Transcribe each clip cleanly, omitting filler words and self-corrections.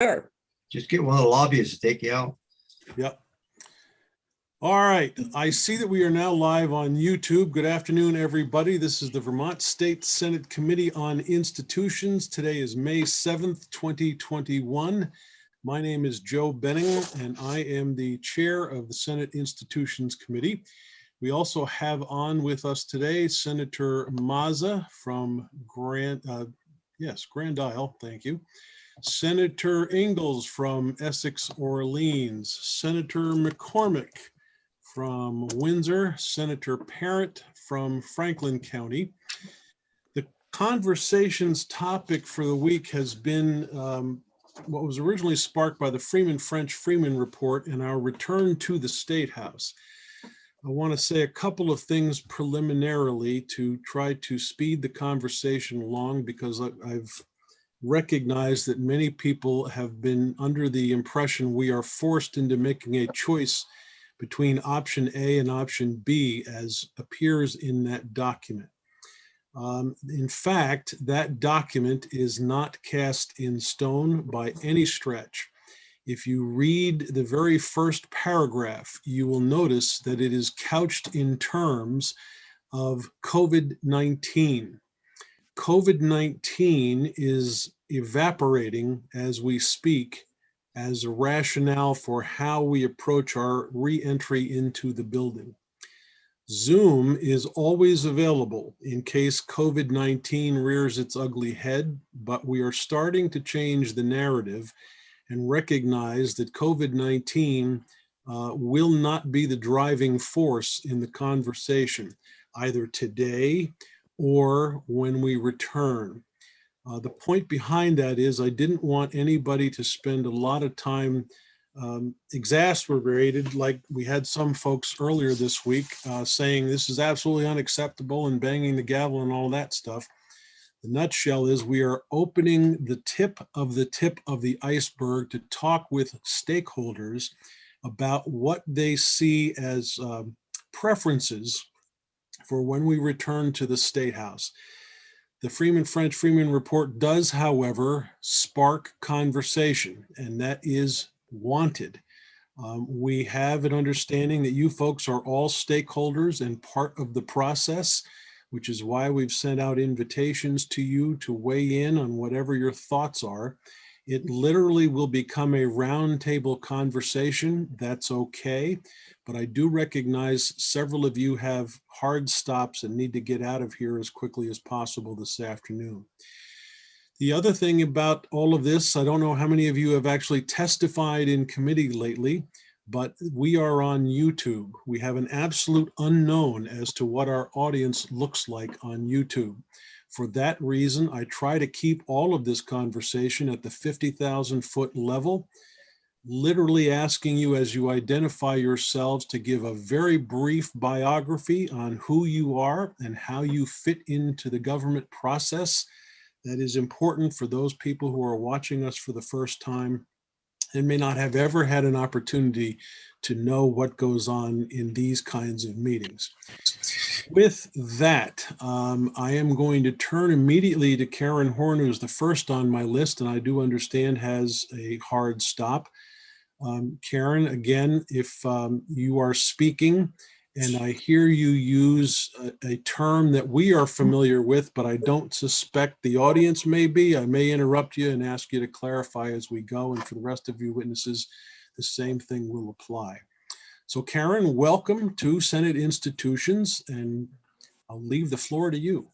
Sure. Just get one of the lobbyists to take you out. Yep. All right. I see that we are now live on YouTube. Good afternoon, everybody. This is the Vermont State Senate Committee on Institutions. Today is May 7th, 2021. My name is Joe Benning, and I am the chair of the Senate Institutions Committee. We also have on with us today Senator Maher from Grand Isle. Thank you. Senator Ingalls from Essex Orleans, Senator McCormick from Windsor, Senator Parent from Franklin County. The conversation's topic for the week has been what was originally sparked by the Freeman report and our return to the State House. I want to say a couple of things preliminarily to try to speed the conversation along, because I've recognize that many people have been under the impression we are forced into making a choice between option A and option B, as appears in that document. In fact, that document is not cast in stone by any stretch. If you read the very first paragraph, you will notice that it is couched in terms of COVID-19. COVID-19 is evaporating as we speak as a rationale for how we approach our re-entry into the building. Zoom is always available in case COVID-19 rears its ugly head, but we are starting to change the narrative and recognize that COVID-19 will not be the driving force in the conversation, either today or when we return. The point behind that is I didn't want anybody to spend a lot of time exasperated, like we had some folks earlier this week saying this is absolutely unacceptable and banging the gavel and all that stuff. The nutshell is we are opening the tip of the iceberg to talk with stakeholders about what they see as preferences for when we return to the State House. The Freeman report does, however, spark conversation, and that is wanted. We have an understanding that you folks are all stakeholders and part of the process, which is why we've sent out invitations to you to weigh in on whatever your thoughts are. It literally will become a roundtable conversation. That's okay. But I do recognize several of you have hard stops and need to get out of here as quickly as possible this afternoon. The other thing about all of this, I don't know how many of you have actually testified in committee lately, but we are on YouTube. We have an absolute unknown as to what our audience looks like on YouTube. For that reason, I try to keep all of this conversation at the 50,000 foot level, literally asking you as you identify yourselves to give a very brief biography on who you are and how you fit into the government process. That is important for those people who are watching us for the first time and may not have ever had an opportunity to know what goes on in these kinds of meetings. With that, I am going to turn immediately to Karen Horn, who's the first on my list, and I do understand has a hard stop. Karen, again, if you are speaking and I hear you use a term that we are familiar with, but I don't suspect the audience may be, I may interrupt you and ask you to clarify as we go. And for the rest of you witnesses, the same thing will apply. So Karen, welcome to Senate Institutions, and I'll leave the floor to you.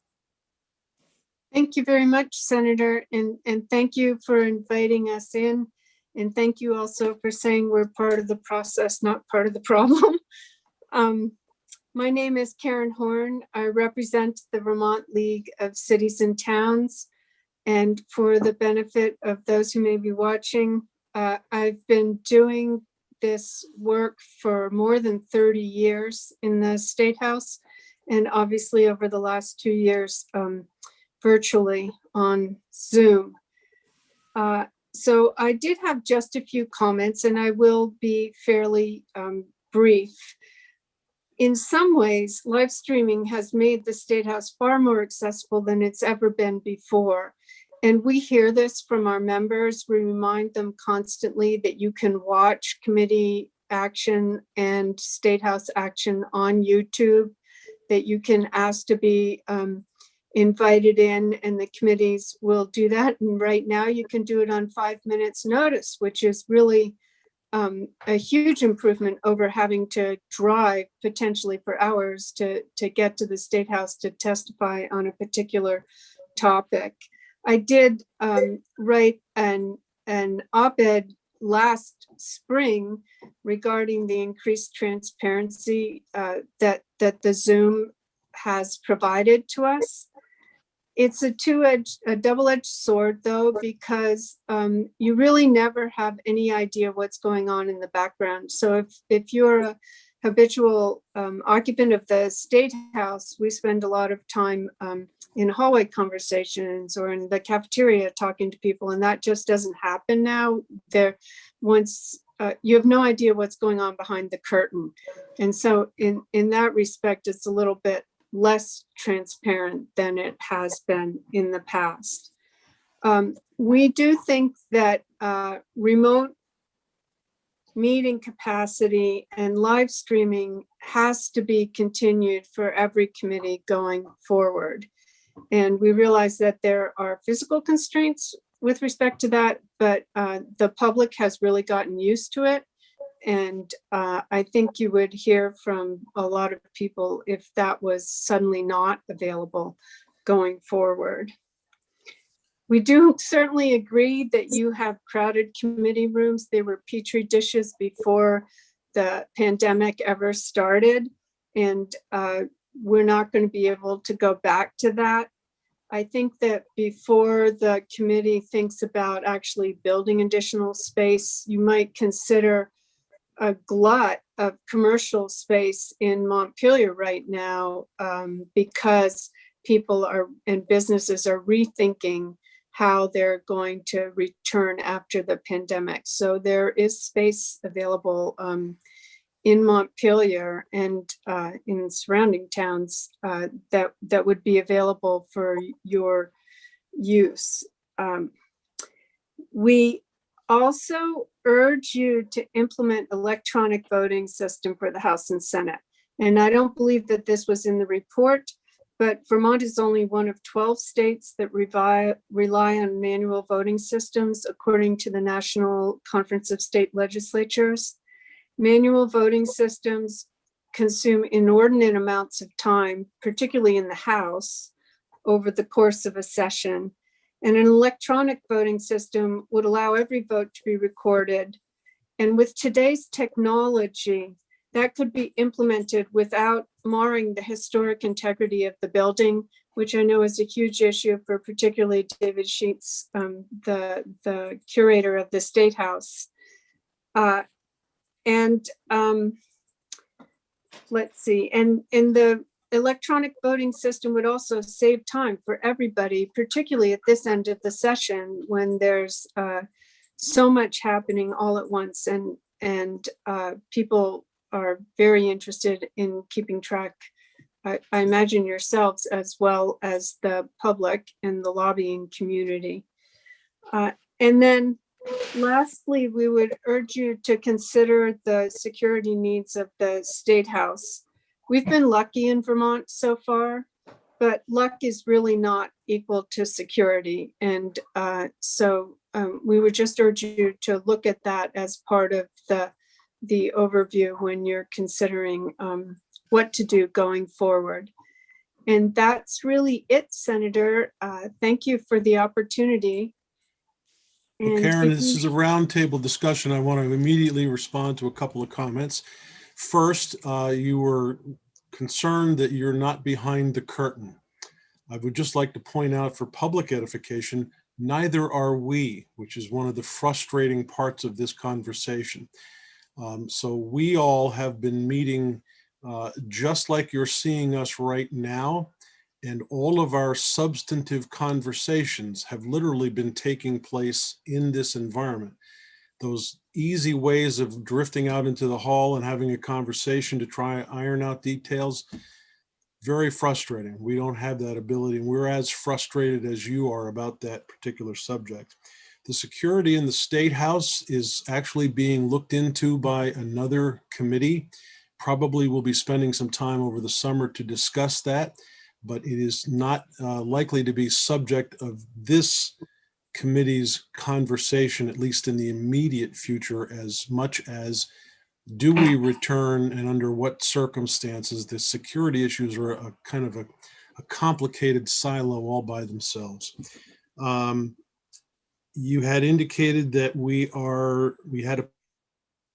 Thank you very much, Senator, and thank you for inviting us in. And thank you also for saying we're part of the process, not part of the problem. My name is Karen Horn. I represent the Vermont League of Cities and Towns. And for the benefit of those who may be watching, I've been doing this work for more than 30 years in the State House, and obviously over the last 2 years virtually on Zoom. So I did have just a few comments, and I will be fairly brief. In some ways, live streaming has made the State House far more accessible than it's ever been before. And we hear this from our members. We remind them constantly that you can watch committee action and State House action on YouTube, that you can ask to be invited in, and the committees will do that. And right now you can do it on 5 minutes notice, which is really a huge improvement over having to drive potentially for hours to get to the State House to testify on a particular topic. I did write an op-ed last spring regarding the increased transparency that the Zoom has provided to us. It's a double-edged sword, though, because you really never have any idea what's going on in the background. So if you're a habitual occupant of the State House, we spend a lot of time in hallway conversations or in the cafeteria talking to people, and that just doesn't happen now. You have no idea what's going on behind the curtain. And so in that respect, it's a little bit less transparent than it has been in the past. We do think that remote meeting capacity and live streaming has to be continued for every committee going forward. And we realize that there are physical constraints with respect to that, but the public has really gotten used to it. And I think you would hear from a lot of people if that was suddenly not available going forward. We do certainly agree that you have crowded committee rooms. They were petri dishes before the pandemic ever started. And we're not going to be able to go back to that. I think that before the committee thinks about actually building additional space, you might consider a glut of commercial space in Montpelier right now because people and businesses are rethinking how they're going to return after the pandemic. So there is space available in Montpelier and in surrounding towns that would be available for your use. We also urge you to implement electronic voting system for the House and Senate. And I don't believe that this was in the report, but Vermont is only one of 12 states that rely on manual voting systems, according to the National Conference of State Legislatures. Manual voting systems consume inordinate amounts of time, particularly in the House, over the course of a session. And an electronic voting system would allow every vote to be recorded. And with today's technology, that could be implemented without marring the historic integrity of the building, which I know is a huge issue for particularly David Sheets, the curator of the State House. Let's see, and the electronic voting system would also save time for everybody, particularly at this end of the session when there's so much happening all at once, and people are very interested in keeping track. I imagine yourselves as well as the public and the lobbying community. And then lastly, we would urge you to consider the security needs of the State House. We've been lucky in Vermont so far, but luck is really not equal to security. And so we would just urge you to look at that as part of the overview when you're considering what to do going forward. And that's really it, Senator. Thank you for the opportunity. Well, Karen, this is a roundtable discussion. I want to immediately respond to a couple of comments. First, you were concerned that you're not behind the curtain. I would just like to point out for public edification, neither are we, which is one of the frustrating parts of this conversation. So we all have been meeting just like you're seeing us right now. And all of our substantive conversations have literally been taking place in this environment. Those easy ways of drifting out into the hall and having a conversation to try and iron out details, Very frustrating. We don't have that ability, and we're as frustrated as you are about that particular subject. The security in the State House is actually being looked into by another committee. Probably will be spending some time over the summer to discuss that, but it is not likely to be subject of this committee's conversation, at least in the immediate future, as much as do we return and under what circumstances. The security issues are a kind of a complicated silo all by themselves. You had indicated that we had a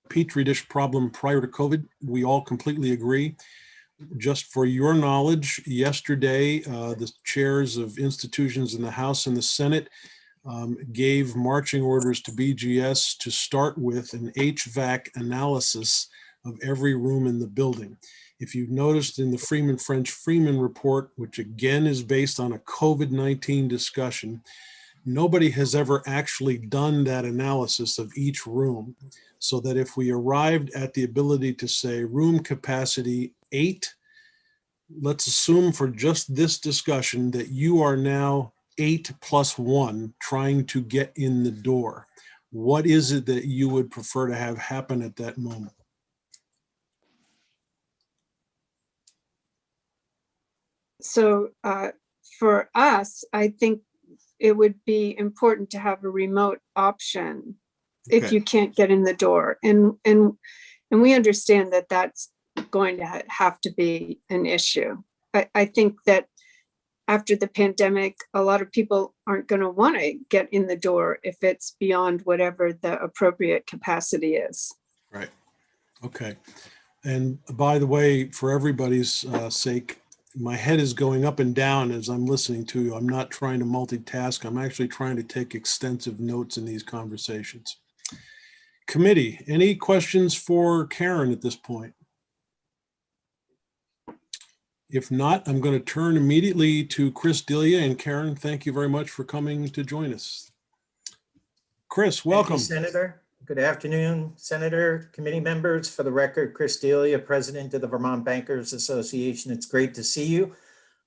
Petri dish problem prior to COVID. We all completely agree. Just for your knowledge, yesterday, the chairs of institutions in the House and the Senate gave marching orders to BGS to start with an HVAC analysis of every room in the building. If you've noticed in the Freeman report, which again is based on a COVID-19 discussion, nobody has ever actually done that analysis of each room, so that if we arrived at the ability to say room capacity 8, let's assume for just this discussion that you are now 8 plus 1 trying to get in the door. What is it that you would prefer to have happen at that moment? So for us, I think it would be important to have a remote option if Okay. you can't get in the door. And we understand that that's going to have to be an issue. I think that after the pandemic, a lot of people aren't going to want to get in the door if it's beyond whatever the appropriate capacity is. Right. Okay. And by the way, for everybody's sake, my head is going up and down as I'm listening to you. I'm not trying to multitask. I'm actually trying to take extensive notes in these conversations. Committee, any questions for Karen at this point? If not, I'm going to turn immediately to Chris Delia. And Karen, thank you very much for coming to join us. Chris, welcome. Thank you, Senator. Good afternoon, Senator, committee members. For the record, Chris Delia, President of the Vermont Bankers Association. It's great to see you.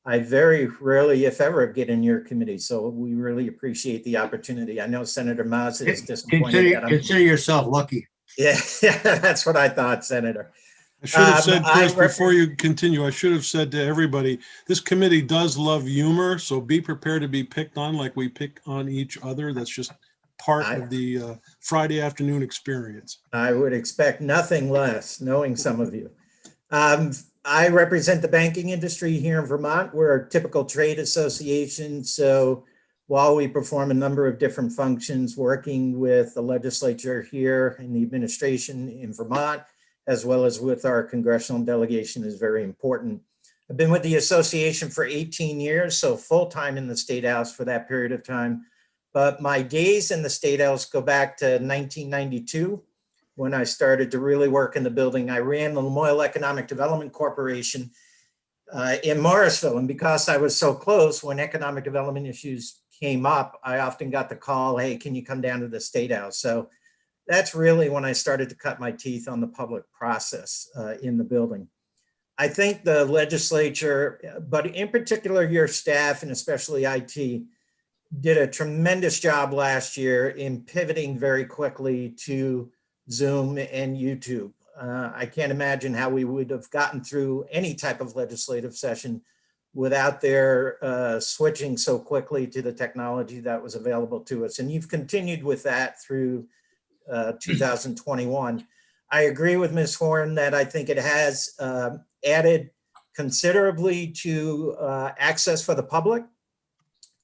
I very rarely, if ever, get in your committee, so we really appreciate the opportunity. I know Senator Mazza is disappointed that I'm... Consider yourself lucky. Yeah, that's what I thought, Senator. I should have said, Chris, before you continue, I should have said to everybody, this committee does love humor, so be prepared to be picked on like we pick on each other. That's just part of the Friday afternoon experience. I would expect nothing less, knowing some of you. I represent the banking industry here in Vermont. We're a typical trade association, so while we perform a number of different functions, working with the legislature here and the administration in Vermont, as well as with our congressional delegation, is very important. I've been with the association for 18 years, so full-time in the State House for that period of time. But my days in the State House go back to 1992, when I started to really work in the building. I ran the Lamoille Economic Development Corporation in Morrisville. And because I was so close, when economic development issues came up, I often got the call, hey, can you come down to the State House? So that's really when I started to cut my teeth on the public process in the building. I think the legislature, but in particular your staff and especially IT, did a tremendous job last year in pivoting very quickly to Zoom and YouTube. I can't imagine how we would have gotten through any type of legislative session without their switching so quickly to the technology that was available to us. And you've continued with that through 2021. I agree with Ms. Horn that I think it has added considerably to access for the public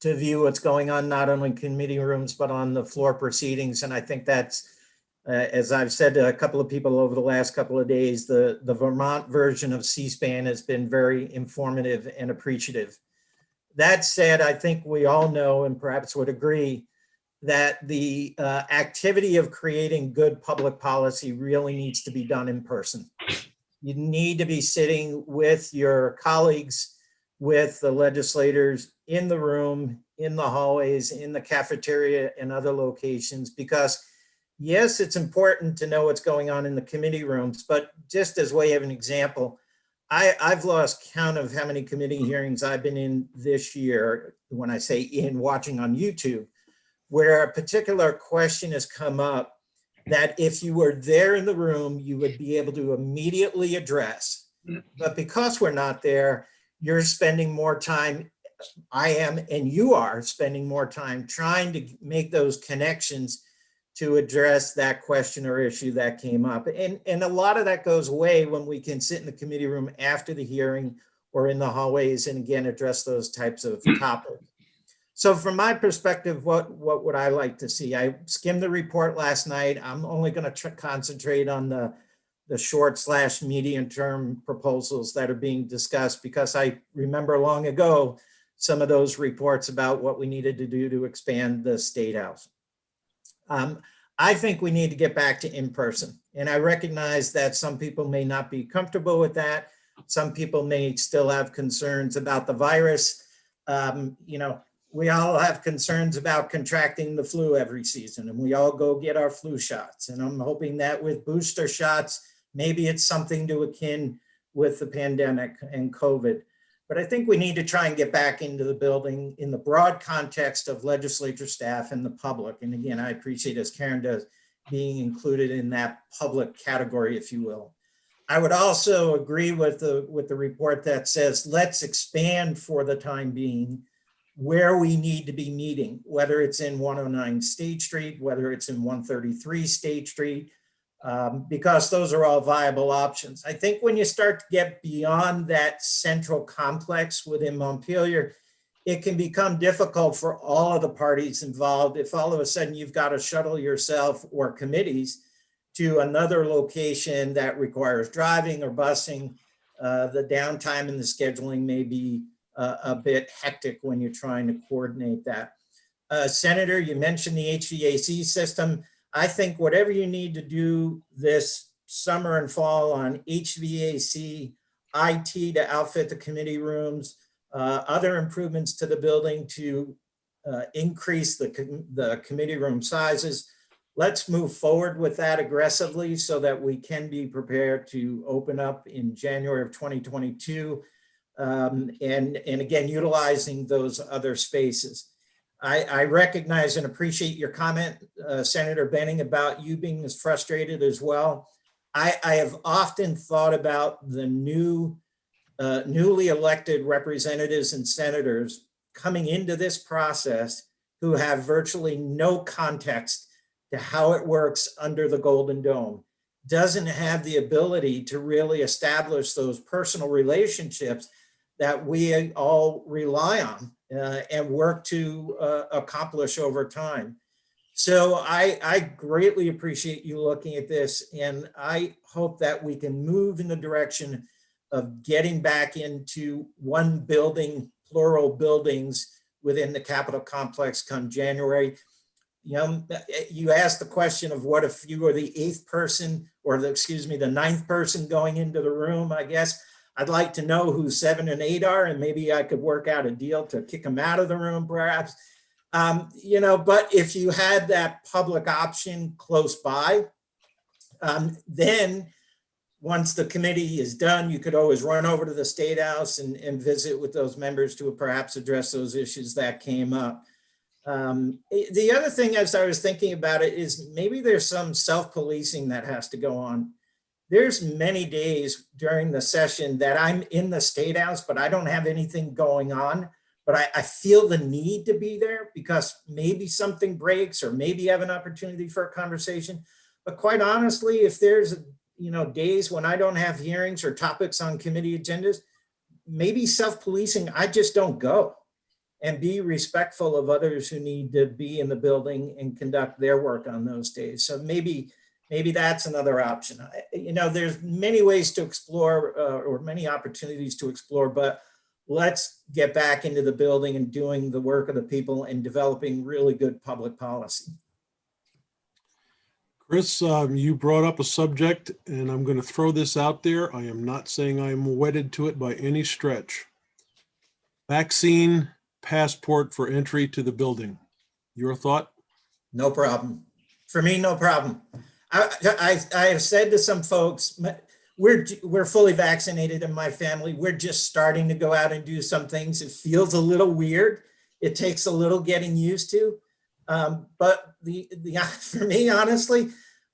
to view what's going on, not only in committee rooms, but on the floor proceedings. And I think that's, as I've said to a couple of people over the last couple of days, the Vermont version of C-SPAN has been very informative and appreciative. That said, I think we all know, and perhaps would agree, that the activity of creating good public policy really needs to be done in person. You need to be sitting with your colleagues, with the legislators in the room, in the hallways, in the cafeteria and other locations, because yes, it's important to know what's going on in the committee rooms, but just as way of an example, I've lost count of how many committee hearings I've been in this year, when I say in, watching on YouTube, where a particular question has come up that if you were there in the room, you would be able to immediately address. But because we're not there, you're spending more time, I am, and you are spending more time trying to make those connections to address that question or issue that came up. And a lot of that goes away when we can sit in the committee room after the hearing or in the hallways and again, address those types of topics. So from my perspective, what would I like to see? I skimmed the report last night. I'm only going to concentrate on the short/medium term proposals that are being discussed, because I remember long ago some of those reports about what we needed to do to expand the State House. I think we need to get back to in-person. And I recognize that some people may not be comfortable with that. Some people may still have concerns about the virus. We all have concerns about contracting the flu every season, and we all go get our flu shots. And I'm hoping that with booster shots, maybe it's something to akin with the pandemic and COVID. But I think we need to try and get back into the building in the broad context of legislature staff and the public. And again, I appreciate, as Karen does, being included in that public category, if you will. I would also agree with the report that says, let's expand for the time being where we need to be meeting, whether it's in 109 State Street, whether it's in 133 State Street, because those are all viable options. I think when you start to get beyond that central complex within Montpelier, it can become difficult for all of the parties involved if all of a sudden you've got to shuttle yourself or committees to another location that requires driving or busing. The downtime and the scheduling may be a bit hectic when you're trying to coordinate that. Senator, you mentioned the HVAC system. I think whatever you need to do this summer and fall on HVAC, IT to outfit the committee rooms, other improvements to the building to increase the committee room sizes. Let's move forward with that aggressively so that we can be prepared to open up in January of 2022. And again, utilizing those other spaces. I recognize and appreciate your comment, Senator Benning, about you being as frustrated as well. I have often thought about the newly elected representatives and senators coming into this process who have virtually no context to how it works under the Golden Dome, doesn't have the ability to really establish those personal relationships that we all rely on and work to accomplish over time. So I greatly appreciate you looking at this, and I hope that we can move in the direction of getting back into one building, plural buildings within the Capitol complex come January. You asked the question of what if you were the eighth person or the ninth person going into the room. I guess I'd like to know who 7 and 8 are, and maybe I could work out a deal to kick them out of the room, perhaps. But if you had that public option close by, then once the committee is done, you could always run over to the State House and visit with those members to perhaps address those issues that came up. The other thing, as I was thinking about it, is maybe there's some self-policing that has to go on. There's many days during the session that I'm in the State House, but I don't have anything going on. But I feel the need to be there because maybe something breaks or maybe have an opportunity for a conversation. But quite honestly, if there's days when I don't have hearings or topics on committee agendas, maybe self-policing, I just don't go, and be respectful of others who need to be in the building and conduct their work on those days. So maybe that's another option. There's many ways to explore or many opportunities to explore, but let's get back into the building and doing the work of the people and developing really good public policy. Chris, you brought up a subject, and I'm going to throw this out there. I am not saying I am wedded to it by any stretch. Vaccine passport for entry to the building. Your thought? No problem. For me, no problem. I have said to some folks, we're fully vaccinated in my family. We're just starting to go out and do some things. It feels a little weird. It takes a little getting used to. But for me, honestly,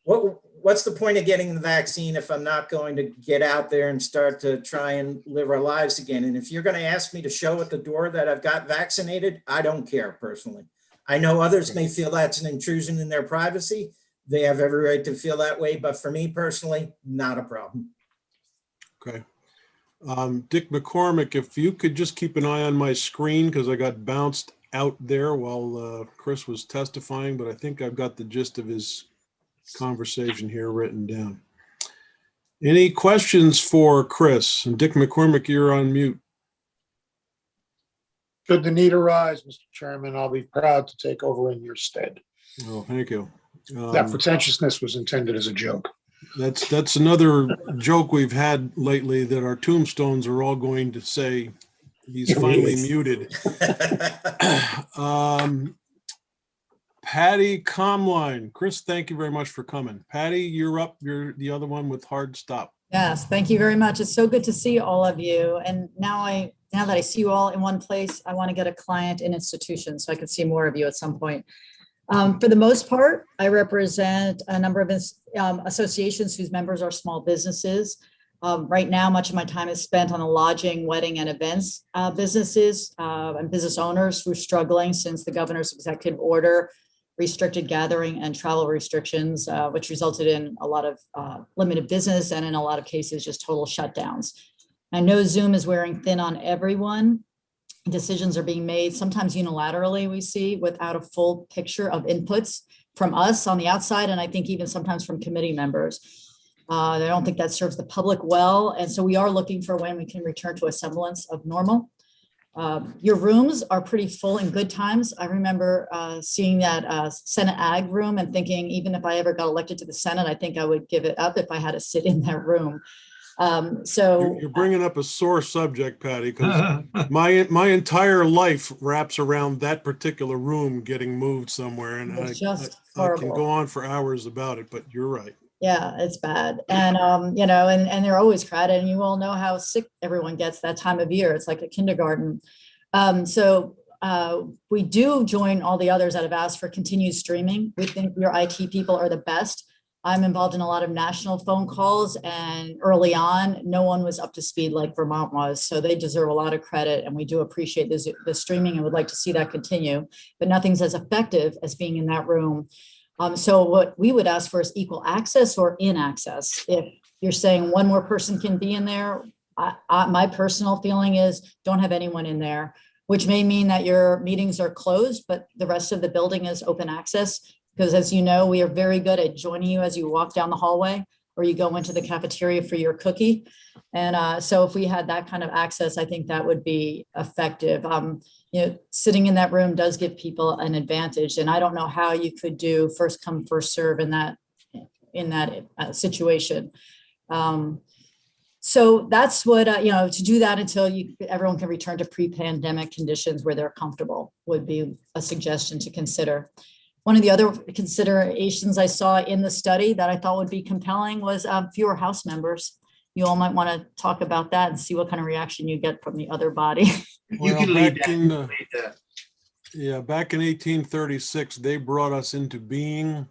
what's the point of getting the vaccine if I'm not going to get out there and start to try and live our lives again? And if you're going to ask me to show at the door that I've got vaccinated, I don't care personally. I know others may feel that's an intrusion in their privacy. They have every right to feel that way. But for me personally, not a problem. Okay. Dick McCormick, if you could just keep an eye on my screen, because I got bounced out there while Chris was testifying, but I think I've got the gist of his conversation here written down. Any questions for Chris? And Dick McCormick, you're on mute. Should the need arise, Mr. Chairman, I'll be proud to take over in your stead. Oh, thank you. That pretentiousness was intended as a joke. That's another joke we've had lately, that our tombstones are all going to say he's finally muted. Patty Comline. Chris, thank you very much for coming. Patty, you're up. You're the other one with hard stop. Yes, thank you very much. It's so good to see all of you. And now that I see you all in one place, I want to get a client in institution so I can see more of you at some point. For the most part, I represent a number of associations whose members are small businesses. Right now, much of my time is spent on the lodging, wedding, and events businesses and business owners who are struggling since the governor's executive order restricted gathering and travel restrictions, which resulted in a lot of limited business and in a lot of cases, just total shutdowns. I know Zoom is wearing thin on everyone. Decisions are being made, sometimes unilaterally, we see, without a full picture of inputs from us on the outside, and I think even sometimes from committee members. I don't think that serves the public well, and so we are looking for when we can return to a semblance of normal. Your rooms are pretty full in good times. I remember seeing that Senate Ag room and thinking, even if I ever got elected to the Senate, I think I would give it up if I had to sit in that room. So you're bringing up a sore subject, Patty, because my entire life wraps around that particular room getting moved somewhere, and it's I can go on for hours about it. But you're right. Yeah, it's bad. And, you know, and they're always crowded, and you all know how sick everyone gets that time of year. It's like a kindergarten. So we do join all the others that have asked for continued streaming. We think your IT people are the best. I'm involved in a lot of national phone calls, and early on, no one was up to speed like Vermont was. So they deserve a lot of credit, and we do appreciate the streaming and would like to see that continue, but nothing's as effective as being in that room. So what we would ask for is equal access or in access. If you're saying one more person can be in there, my personal feeling is don't have anyone in there, which may mean that your meetings are closed, but the rest of the building is open access. Because as you know, we are very good at joining you as you walk down the hallway or you go into the cafeteria for your cookie. And so if we had that kind of access, I think that would be effective. You know, sitting in that room does give people an advantage. And I don't know how you could do first come, first serve in that situation. So that's what, you know, to do that until everyone can return to pre-pandemic conditions where they're comfortable would be a suggestion to consider. One of the other considerations I saw in the study that I thought would be compelling was fewer House members. You all might want to talk about that and see what kind of reaction you get from the other body. You can lead that. Yeah, back in 1836, they brought us into being.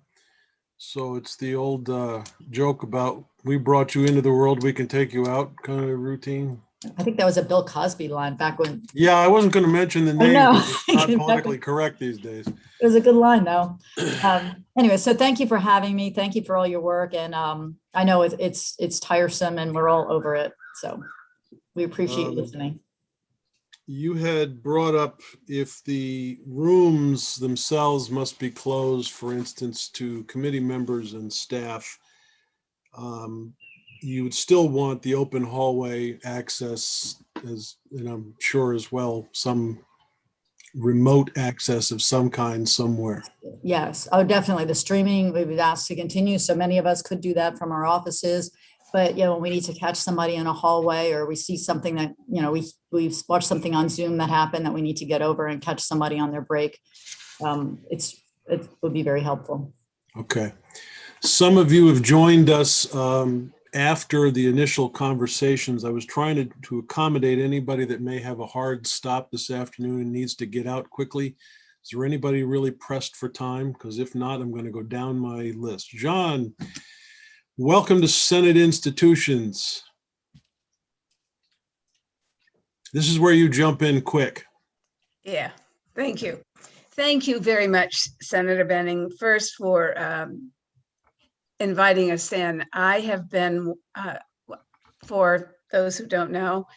So it's the old joke about we brought you into the world, we can take you out kind of routine. I think that was a Bill Cosby line back when. Yeah, I wasn't going to mention the name. know. It's not politically correct these days. It was a good line though. Anyway, so thank you for having me. Thank you for all your work. And I know it's tiresome and we're all over it. So we appreciate you listening. You had brought up if the rooms themselves must be closed, for instance, to committee members and staff, you would still want the open hallway access, as, and I'm sure as well, some remote access of some kind somewhere. Yes, oh, definitely. The streaming, we would ask to continue. So many of us could do that from our offices. But, you know, we need to catch somebody in a hallway or we see something that, you know, we've watched something on Zoom that happened that we need to get over and catch somebody on their break. It would be very helpful. Okay. Some of you have joined us after the initial conversations, I was trying to accommodate anybody that may have a hard stop this afternoon and needs to get out quickly. Is there anybody really pressed for time? Because if not, I'm going to go down my list. John, welcome to Senate Institutions. This is where you jump in quick. Yeah, thank you. Thank you very much, Senator Benning, first for inviting us in. I have been, for those who don't know,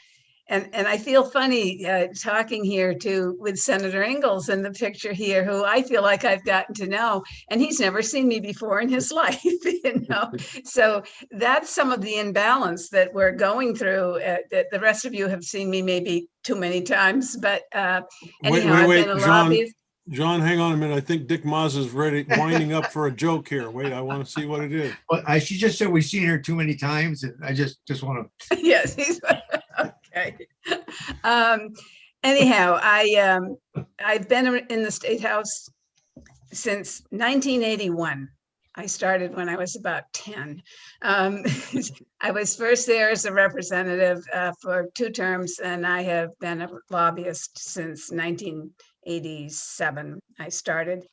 and I feel funny talking here too with Senator Ingalls in the picture here, who I feel like I've gotten to know, and he's never seen me before in his life, you know. So that's some of the imbalance that we're going through. That the rest of you have seen me maybe too many times, but anyhow, I've been a lobbyist. John, hang on a minute. I think Dick Maas is winding up for a joke here. Wait, I want to see what it is. Well, she just said we've seen her too many times, and I just want to. Yes, he's okay. Anyhow, I've been in the State House since 1981. I started when I was about 10. I was first there as a representative for 2 terms, and I have been a lobbyist since 1987. I started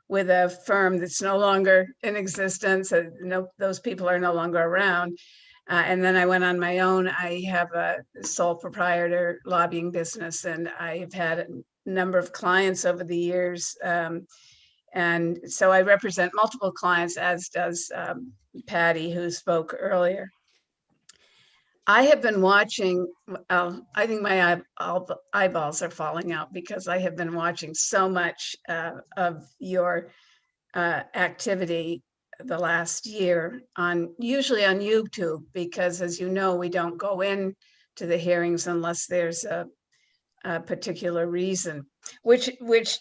with a firm that's no longer in existence. No, those people are no longer around. And then I went on my own. I have a sole proprietor lobbying business, and I've had a number of clients over the years. And so I represent multiple clients, as does Patty, who spoke earlier. I have been watching, I think my eyeballs are falling out because I have been watching so much of your activity the last year, usually on YouTube, because as you know, we don't go in to the hearings unless there's a particular reason, which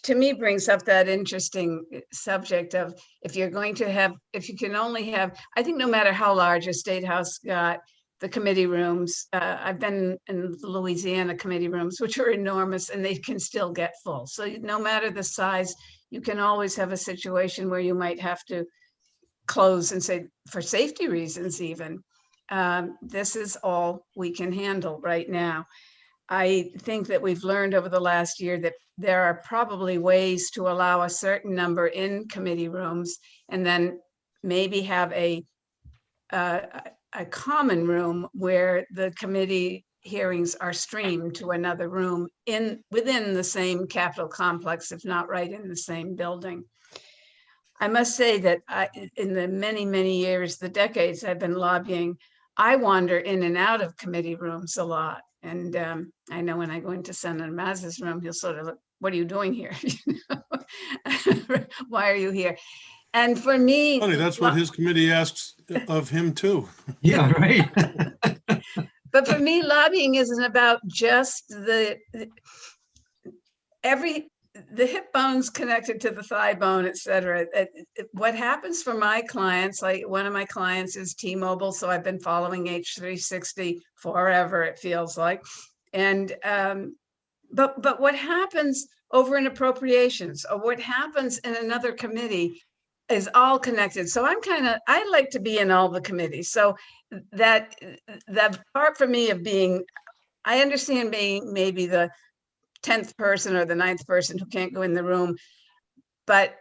to me brings up that interesting subject of if you can only have, I think no matter how large a state house got, the committee rooms, I've been in Louisiana committee rooms, which are enormous, and they can still get full. So no matter the size, you can always have a situation where you might have to close and say, for safety reasons even, this is all we can handle right now. I think that we've learned over the last year that there are probably ways to allow a certain number in committee rooms and then maybe have a common room where the committee hearings are streamed to another room within the same Capitol complex, if not right in the same building. I must say that in the many, many years, the decades I've been lobbying, I wander in and out of committee rooms a lot. And I know when I go into Senator Maz's room, he'll sort of look, what are you doing here? Why are you here? And for me, Funny, that's what his committee asks of him too. Yeah, right. But for me, lobbying isn't about just the hip bones connected to the thigh bone, et cetera. What happens for my clients, like one of my clients is T-Mobile, so I've been following H360 forever, it feels like. And but what happens over in appropriations or what happens in another committee is all connected. So I like to be in all the committees. So that part for me of being, I understand being maybe the 10th person or the 9th person who can't go in the room, but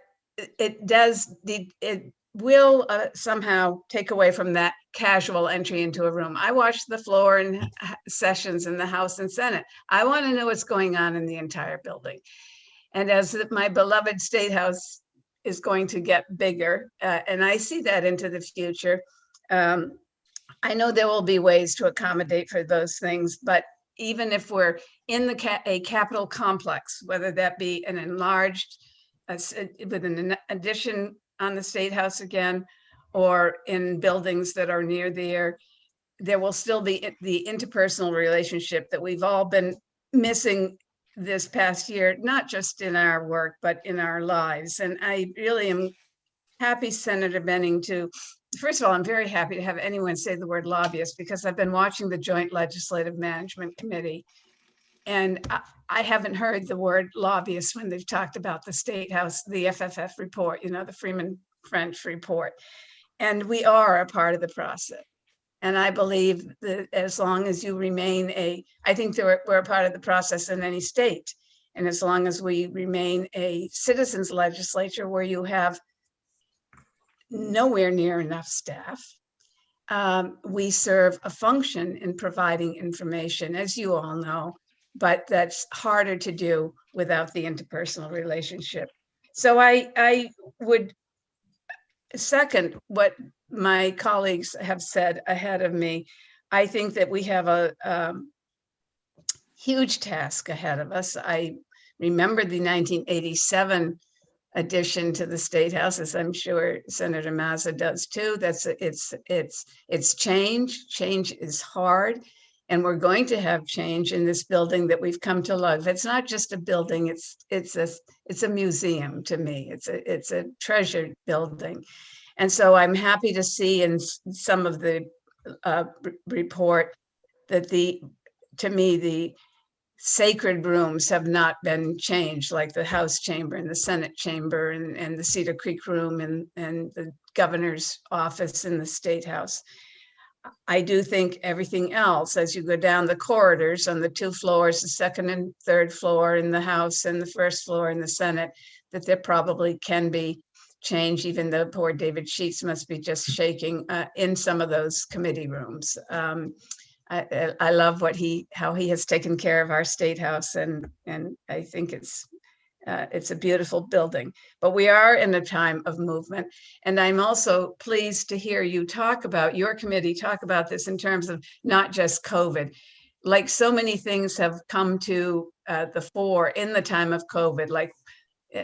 it will somehow take away from that casual entry into a room. I watch the floor and sessions in the House and Senate. I want to know what's going on in the entire building. And as my beloved State House is going to get bigger, and I see that into the future, I know there will be ways to accommodate for those things, but even if we're in a Capitol complex, whether that be an enlarged, with an addition on the State House again, or in buildings that are near there will still be the interpersonal relationship that we've all been missing this past year, not just in our work, but in our lives. And I really am happy, Senator Benning, first of all, I'm very happy to have anyone say the word lobbyist, because I've been watching the Joint Legislative Management Committee, and I haven't heard the word lobbyist when they've talked about the State House, the FFF report, the Freeman French report. And we are a part of the process. And I believe that as long as you remain I think that we're a part of the process in any state. And as long as we remain a citizens legislature where you have nowhere near enough staff, we serve a function in providing information, as you all know, but that's harder to do without the interpersonal relationship. So I would second what my colleagues have said ahead of me. I think that we have a huge task ahead of us. I remember the 1987 addition to the State House, as I'm sure Senator Mazza does too. It's change. Change is hard. And we're going to have change in this building that we've come to love. It's not just a building, it's a museum to me. It's a treasured building. And so I'm happy to see in some of the report that to me, the sacred rooms have not been changed, like the House chamber and the Senate chamber and the Cedar Creek room and the governor's office in the State House. I do think everything else, as you go down the corridors on the 2 floors, the 2nd and 3rd floor in the House and the 1st floor in the Senate, that there probably can be change, even though poor David Sheets must be just shaking in some of those committee rooms. I love how he has taken care of our State House, and I think it's a beautiful building. But we are in a time of movement, and I'm also pleased to hear you your committee talk about this in terms of not just COVID. Like so many things have come to the fore in the time of COVID, like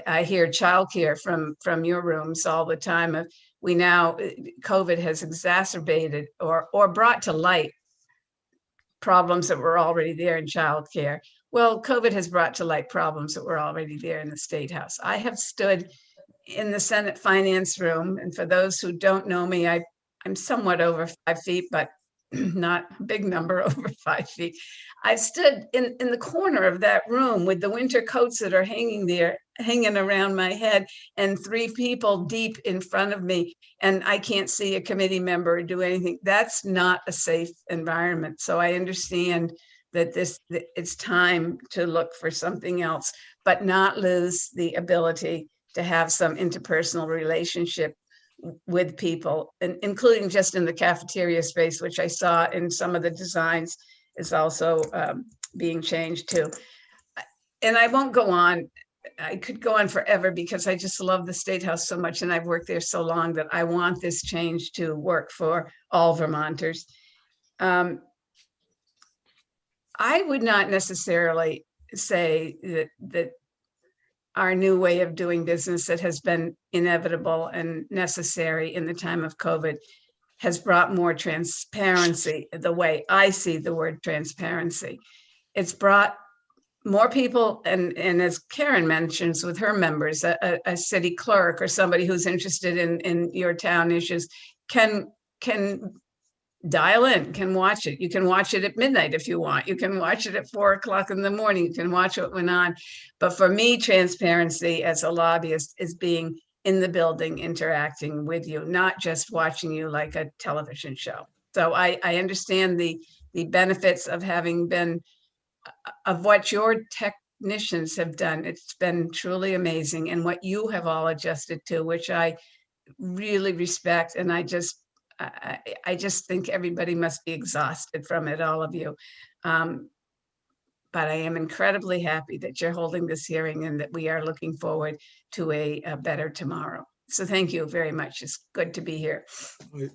I hear childcare from your rooms all the time. COVID has exacerbated or brought to light problems that were already there in childcare. Well, COVID has brought to light problems that were already there in the State House. I have stood in the Senate Finance Room, and for those who don't know me, I'm somewhat over 5 feet, but not a big number over 5 feet. I've stood in the corner of that room with the winter coats that are hanging around my head, and 3 people deep in front of me, and I can't see a committee member do anything. That's not a safe environment. So I understand that it's time to look for something else, but not lose the ability to have some interpersonal relationship with people, and including just in the cafeteria space, which I saw in some of the designs is also being changed too. And I won't go on. I could go on forever because I just love the State House so much, and I've worked there so long that I want this change to work for all Vermonters. I would not necessarily say that our new way of doing business that has been inevitable and necessary in the time of COVID has brought more transparency, the way I see the word transparency. It's brought more people, and as Karen mentions with her members, a city clerk or somebody who's interested in your town issues can dial in, can watch it. You can watch it at midnight if you want. You can watch it at 4 o'clock in the morning. You can watch what went on. But for me, transparency as a lobbyist is being in the building, interacting with you, not just watching you like a television show. So I understand the benefits of having been, of what your technicians have done. It's been truly amazing, and what you have all adjusted to, which I really respect. And I just think everybody must be exhausted from it, all of you. But I am incredibly happy that you're holding this hearing and that we are looking forward to a better tomorrow. So thank you very much. It's good to be here.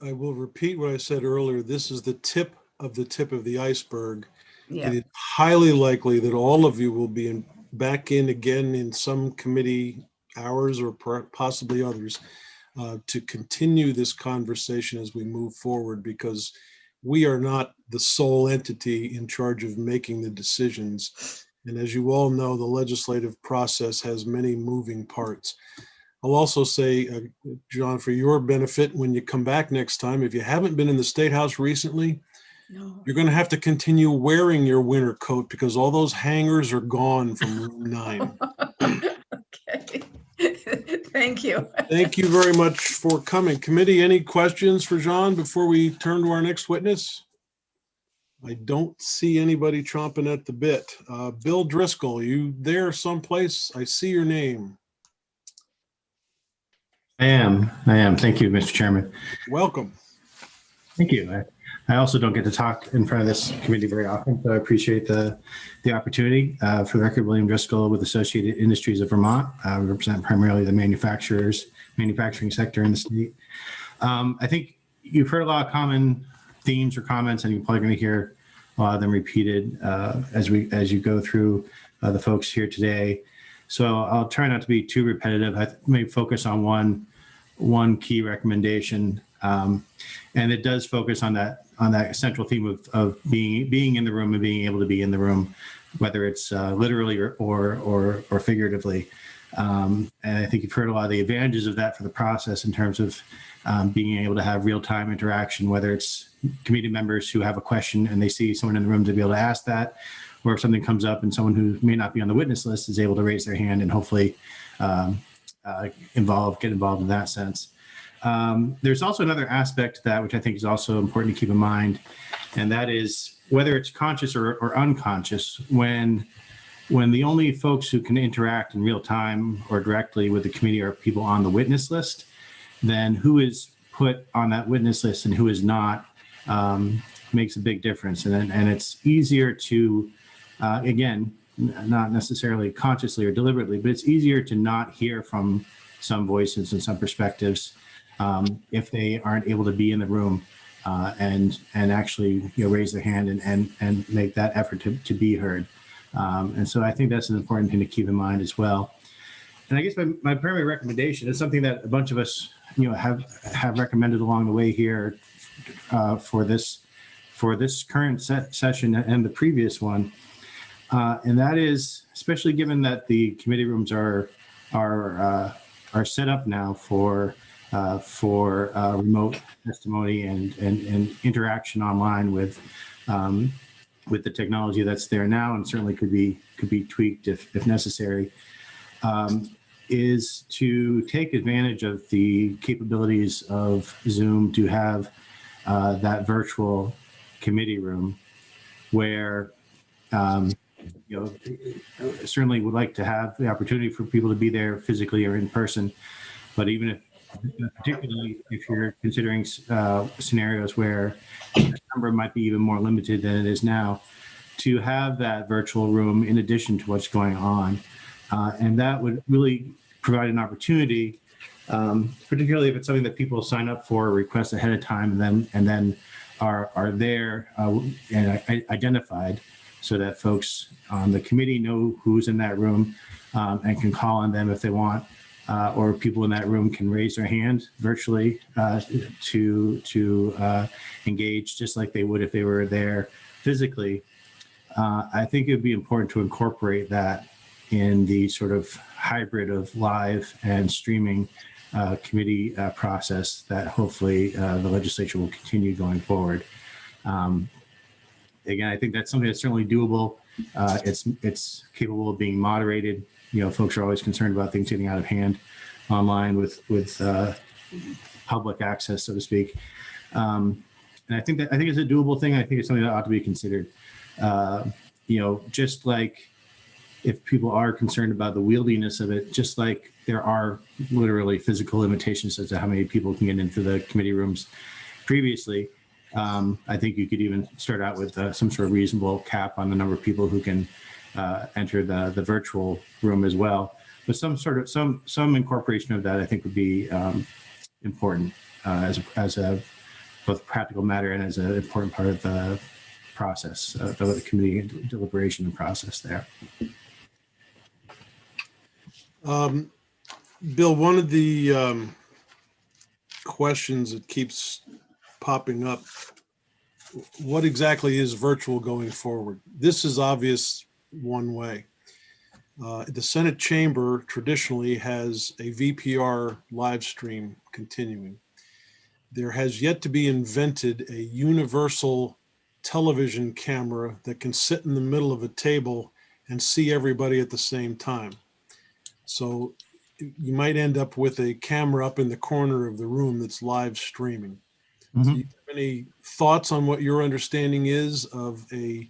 I will repeat what I said earlier. This is the tip of the iceberg. Yeah. It is highly likely that all of you will be back in again in some committee hours or possibly others to continue this conversation as we move forward, because we are not the sole entity in charge of making the decisions. And as you all know, the legislative process has many moving parts. I'll also say, John, for your benefit, when you come back next time, if you haven't been in the State House recently, No. you're going to have to continue wearing your winter coat because all those hangers are gone from room 9. Okay. Thank you. Thank you very much for coming. Committee, any questions for John before we turn to our next witness? I don't see anybody chomping at the bit. Bill Driscoll, you there someplace? I see your name. I am. Thank you, Mr. Chairman. Welcome. Thank you. I also don't get to talk in front of this committee very often, so I appreciate the opportunity. For the record, William Driscoll with Associated Industries of Vermont. We represent primarily the manufacturing sector in the state. I think you've heard a lot of common themes or comments, and you're probably going to hear a lot of them repeated as you go through the folks here today. So I'll try not to be too repetitive. I may focus on one key recommendation, and it does focus on that central theme of being in the room and being able to be in the room, whether it's literally or figuratively. And I think you've heard a lot of the advantages of that for the process in terms of being able to have real-time interaction, whether it's committee members who have a question and they see someone in the room to be able to ask that, or if something comes up and someone who may not be on the witness list is able to raise their hand and hopefully get involved in that sense. There's also another aspect to that, which I think is also important to keep in mind, and that is whether it's conscious or unconscious, when the only folks who can interact in real time or directly with the committee are people on the witness list, then who is put on that witness list and who is not makes a big difference. And it's easier to, again, not necessarily consciously or deliberately, but it's easier to not hear from some voices and some perspectives if they aren't able to be in the room and actually raise their hand and make that effort to be heard. And so I think that's an important thing to keep in mind as well. And I guess my primary recommendation is something that a bunch of us have recommended along the way here for this current session and the previous one. And that is, especially given that the committee rooms are set up now for remote testimony and interaction online with the technology that's there now, and certainly could be tweaked if necessary, is to take advantage of the capabilities of Zoom to have that virtual committee room where certainly would like to have the opportunity for people to be there physically or in person, but even if, particularly if you're considering scenarios where the number might be even more limited than it is now, to have that virtual room in addition to what's going on. And that would really provide an opportunity, particularly if it's something that people sign up for or request ahead of time and then are there and identified, so that folks on the committee know who's in that room and can call on them if they want, or people in that room can raise their hand virtually to engage just like they would if they were there physically. I think it would be important to incorporate that in the sort of hybrid of live and streaming committee process that hopefully the legislature will continue going forward. Again, I think that's something that's certainly doable. It's capable of being moderated. Folks are always concerned about things getting out of hand online with public access, so to speak. And I think it's a doable thing. I think it's something that ought to be considered. Just like if people are concerned about the wieldiness of it, just like there are literally physical limitations as to how many people can get into the committee rooms previously. I think you could even start out with some sort of reasonable cap on the number of people who can enter the virtual room as well. But some incorporation of that, I think, would be important as a both practical matter and as an important part of the process, the committee deliberation and process there. Bill, one of the questions that keeps popping up, what exactly is virtual going forward? This is obvious one way. The Senate chamber traditionally has a VPR live stream continuing. There has yet to be invented a universal television camera that can sit in the middle of a table and see everybody at the same time. So you might end up with a camera up in the corner of the room that's live streaming. Mhm. Do you have any thoughts on what your understanding is of an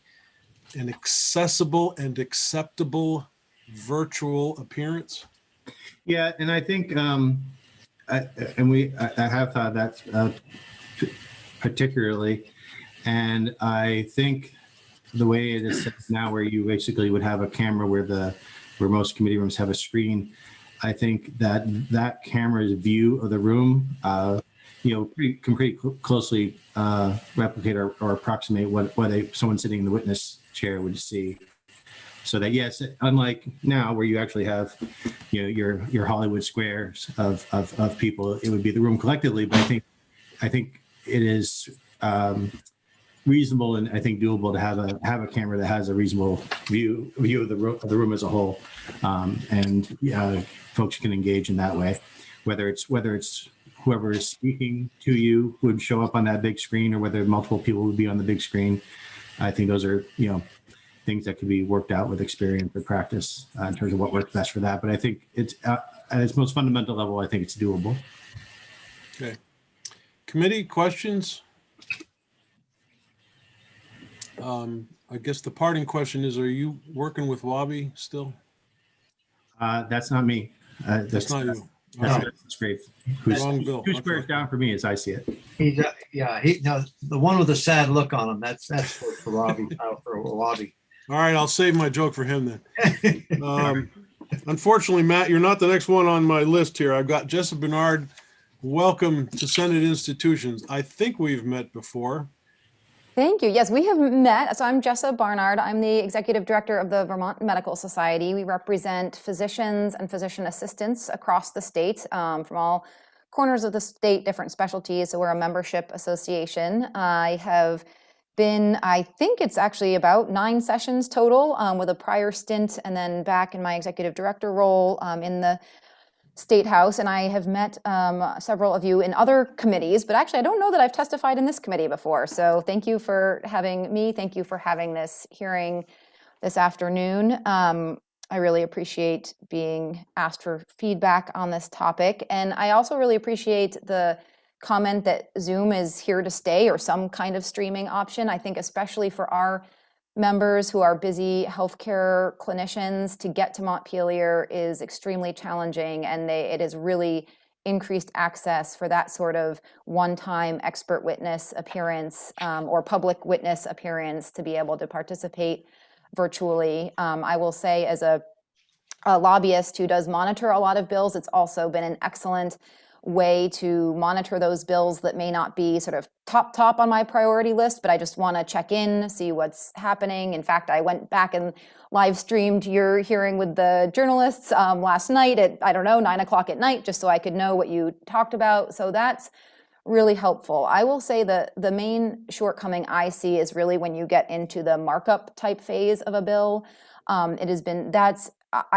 accessible and acceptable virtual appearance? Yeah, and I think, I have thought that particularly, and I think the way it is set now, where you basically would have a camera where most committee rooms have a screen, I think that camera's view of the room, can pretty closely replicate or approximate what someone sitting in the witness chair would see. So that, yes, unlike now where you actually have, your Hollywood squares of people, it would be the room collectively. But I think it is reasonable and I think doable to have a camera that has a reasonable view of the room as a whole, and folks can engage in that way, whether it's whoever is speaking to you would show up on that big screen, or whether multiple people would be on the big screen. I think those are things that could be worked out with experience or practice in terms of what works best for that. But I think it's at its most fundamental level, I think it's doable. Okay. Committee questions? I guess the parting question is, are you working with Wabi still? That's not me. That's not you. That's great. Wrong bill. Two squares down for me as I see it. The one with the sad look on him, that's for Robbie, for Robbie. All right, I'll save my joke for him then. Unfortunately, Matt, you're not the next one on my list here. I've got Jessa Barnard. Welcome to Senate Institutions. I think we've met before. Thank you. Yes, we have met. So I'm Jessa Barnard. I'm the executive director of the Vermont Medical Society. We represent physicians and physician assistants across the state, from all corners of the state, different specialties. So we're a membership association. I have been, I think it's actually about 9 sessions total, with a prior stint and then back in my executive director role in the State House, and I have met several of you in other committees, but actually I don't know that I've testified in this committee before. So thank you for having me. Thank you for having this hearing this afternoon. I really appreciate being asked for feedback on this topic. And I also really appreciate the comment that Zoom is here to stay, or some kind of streaming option. I think especially for our members who are busy healthcare clinicians, to get to Montpelier is extremely challenging, and it has really increased access for that sort of one-time expert witness appearance or public witness appearance to be able to participate virtually. I will say, as a lobbyist who does monitor a lot of bills, it's also been an excellent way to monitor those bills that may not be sort of top on my priority list, but I just want to check in, see what's happening. In fact, I went back and live streamed your hearing with the journalists last night at, 9 o'clock at night, just so I could know what you talked about. So that's really helpful. I will say that the main shortcoming I see is really when you get into the markup type phase of a bill. I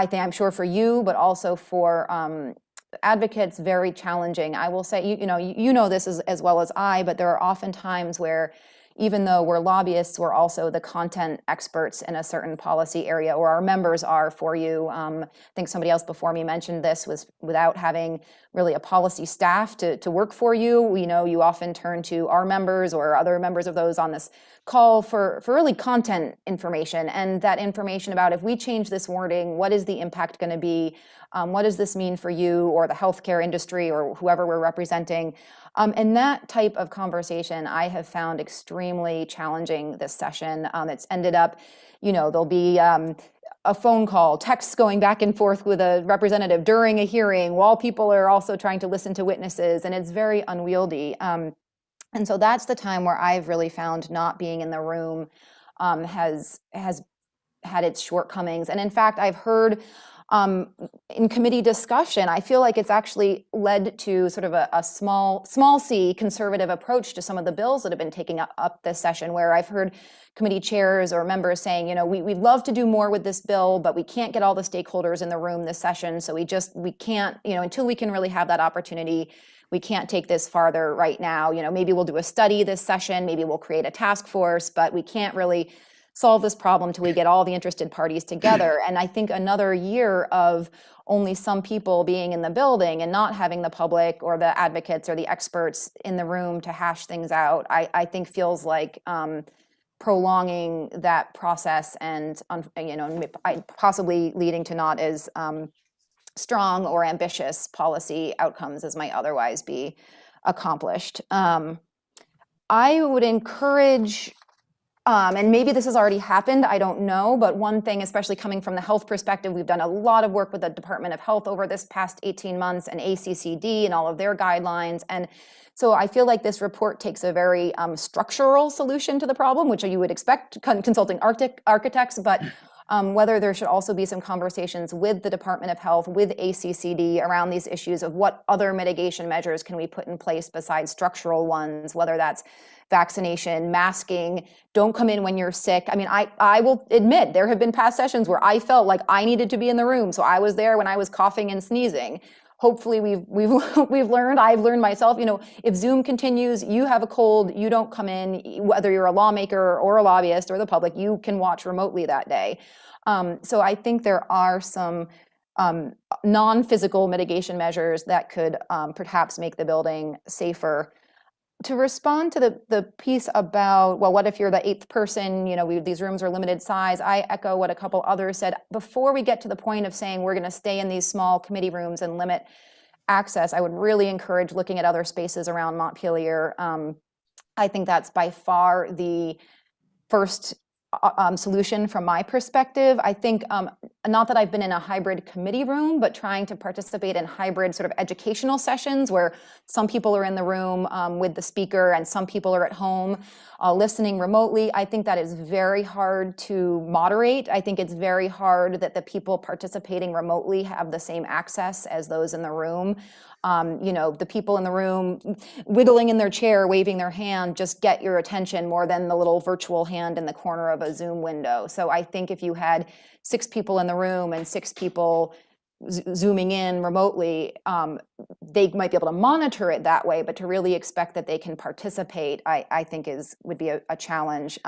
think, I'm sure for you, but also for advocates, very challenging. I will say, you know this as well as I, but there are often times where, even though we're lobbyists, we're also the content experts in a certain policy area, or our members are for you. I think somebody else before me mentioned this, was without having really a policy staff to work for you. We know you often turn to our members or other members of those on this call for really content information, and that information about, if we change this wording, what is the impact going to be? What does this mean for you or the healthcare industry or whoever we're representing? And that type of conversation I have found extremely challenging this session. It's ended up, there'll be a phone call, texts going back and forth with a representative during a hearing while people are also trying to listen to witnesses, and it's very unwieldy. And so that's the time where I've really found not being in the room has had its shortcomings. And in fact, I've heard in committee discussion, I feel like it's actually led to sort of a small c conservative approach to some of the bills that have been taking up this session, where I've heard committee chairs or members saying, we'd love to do more with this bill, but we can't get all the stakeholders in the room this session. So we can't, until we can really have that opportunity, we can't take this farther right now. Maybe we'll do a study this session, maybe we'll create a task force, but we can't really solve this problem till we get all the interested parties together. And I think another year of only some people being in the building and not having the public or the advocates or the experts in the room to hash things out, I think feels like prolonging that process and, possibly leading to not as strong or ambitious policy outcomes as might otherwise be accomplished. I would encourage, and maybe this has already happened, I don't know, but one thing, especially coming from the health perspective, we've done a lot of work with the Department of Health over this past 18 months and ACCD and all of their guidelines. And so I feel like this report takes a very structural solution to the problem, which you would expect consulting architects, but whether there should also be some conversations with the Department of Health, with ACCD around these issues of what other mitigation measures can we put in place besides structural ones, whether that's vaccination, masking, don't come in when you're sick. I mean, I will admit there have been past sessions where I felt like I needed to be in the room, so I was there when I was coughing and sneezing. Hopefully we've learned, I've learned myself, if Zoom continues, you have a cold, you don't come in, whether you're a lawmaker or a lobbyist or the public, you can watch remotely that day. So I think there are some non-physical mitigation measures that could perhaps make the building safer. To respond to the piece about, well, what if you're the 8th person, these rooms are limited size, I echo what a couple others said. Before we get to the point of saying we're going to stay in these small committee rooms and limit access, I would really encourage looking at other spaces around Montpelier. I think that's by far the first solution from my perspective. I think, not that I've been in a hybrid committee room, but trying to participate in hybrid sort of educational sessions where some people are in the room with the speaker and some people are at home listening remotely. I think that is very hard to moderate. I think it's very hard that the people participating remotely have the same access as those in the room. The people in the room wiggling in their chair, waving their hand, just get your attention more than the little virtual hand in the corner of a Zoom window. So I think if you had 6 people in the room and 6 people zooming in remotely, they might be able to monitor it that way, but to really expect that they can participate, I think would be a challenge.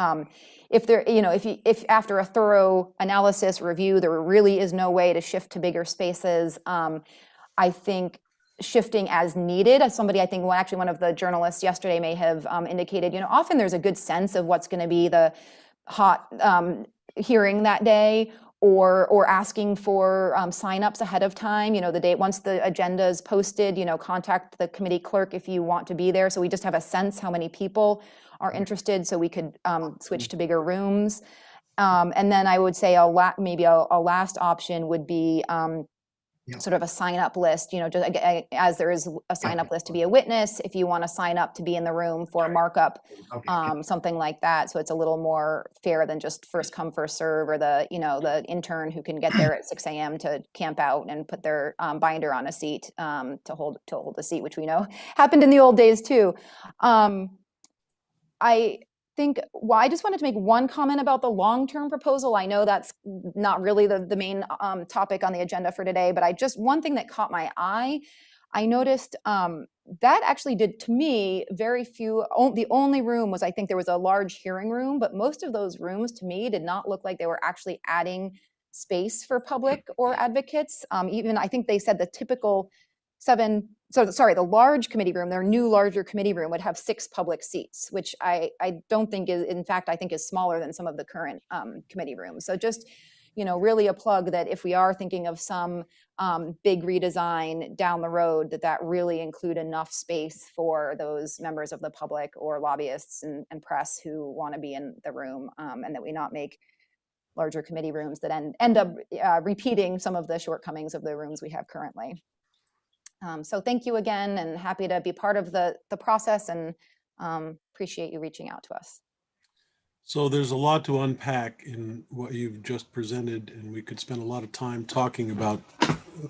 If after a thorough analysis review, there really is no way to shift to bigger spaces, I think shifting as needed. As somebody, I think, one of the journalists yesterday may have indicated, often there's a good sense of what's going to be the hot hearing that day, or asking for signups ahead of time. The date, once the agenda is posted, contact the committee clerk if you want to be there. So we just have a sense how many people are interested, so we could switch to bigger rooms. And then I would say maybe a last option would be sort of a sign-up list, just as there is a sign-up list to be a witness, if you want to sign up to be in the room for a markup, something like that. So it's a little more fair than just first come, first serve, or the intern who can get there at 6 a.m. to camp out and put their binder on a seat to hold the seat, which we know happened in the old days too. I think, I just wanted to make one comment about the long-term proposal. I know that's not really the main topic on the agenda for today, but one thing that caught my eye, I noticed that actually did, to me, very few, the only room was, I think there was a large hearing room, but most of those rooms to me did not look like they were actually adding space for public or advocates. Even, I think they said the typical the large committee room, their new larger committee room would have 6 public seats, which I don't think is, in fact, I think is smaller than some of the current committee rooms. So just, really a plug that if we are thinking of some big redesign down the road, that really include enough space for those members of the public or lobbyists and press who want to be in the room, and that we not make larger committee rooms that end up repeating some of the shortcomings of the rooms we have currently. So thank you again, and happy to be part of the process, and appreciate you reaching out to us. So there's a lot to unpack in what you've just presented, and we could spend a lot of time talking about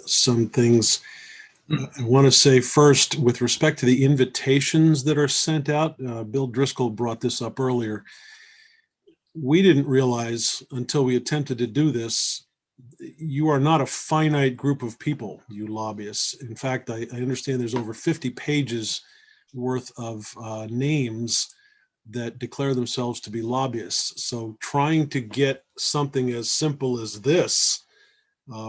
some things. I want to say first, with respect to the invitations that are sent out, Bill Driscoll brought this up earlier. We didn't realize until we attempted to do this, you are not a finite group of people, you lobbyists. In fact, I understand there's over 50 pages worth of names that declare themselves to be lobbyists. So trying to get something as simple as this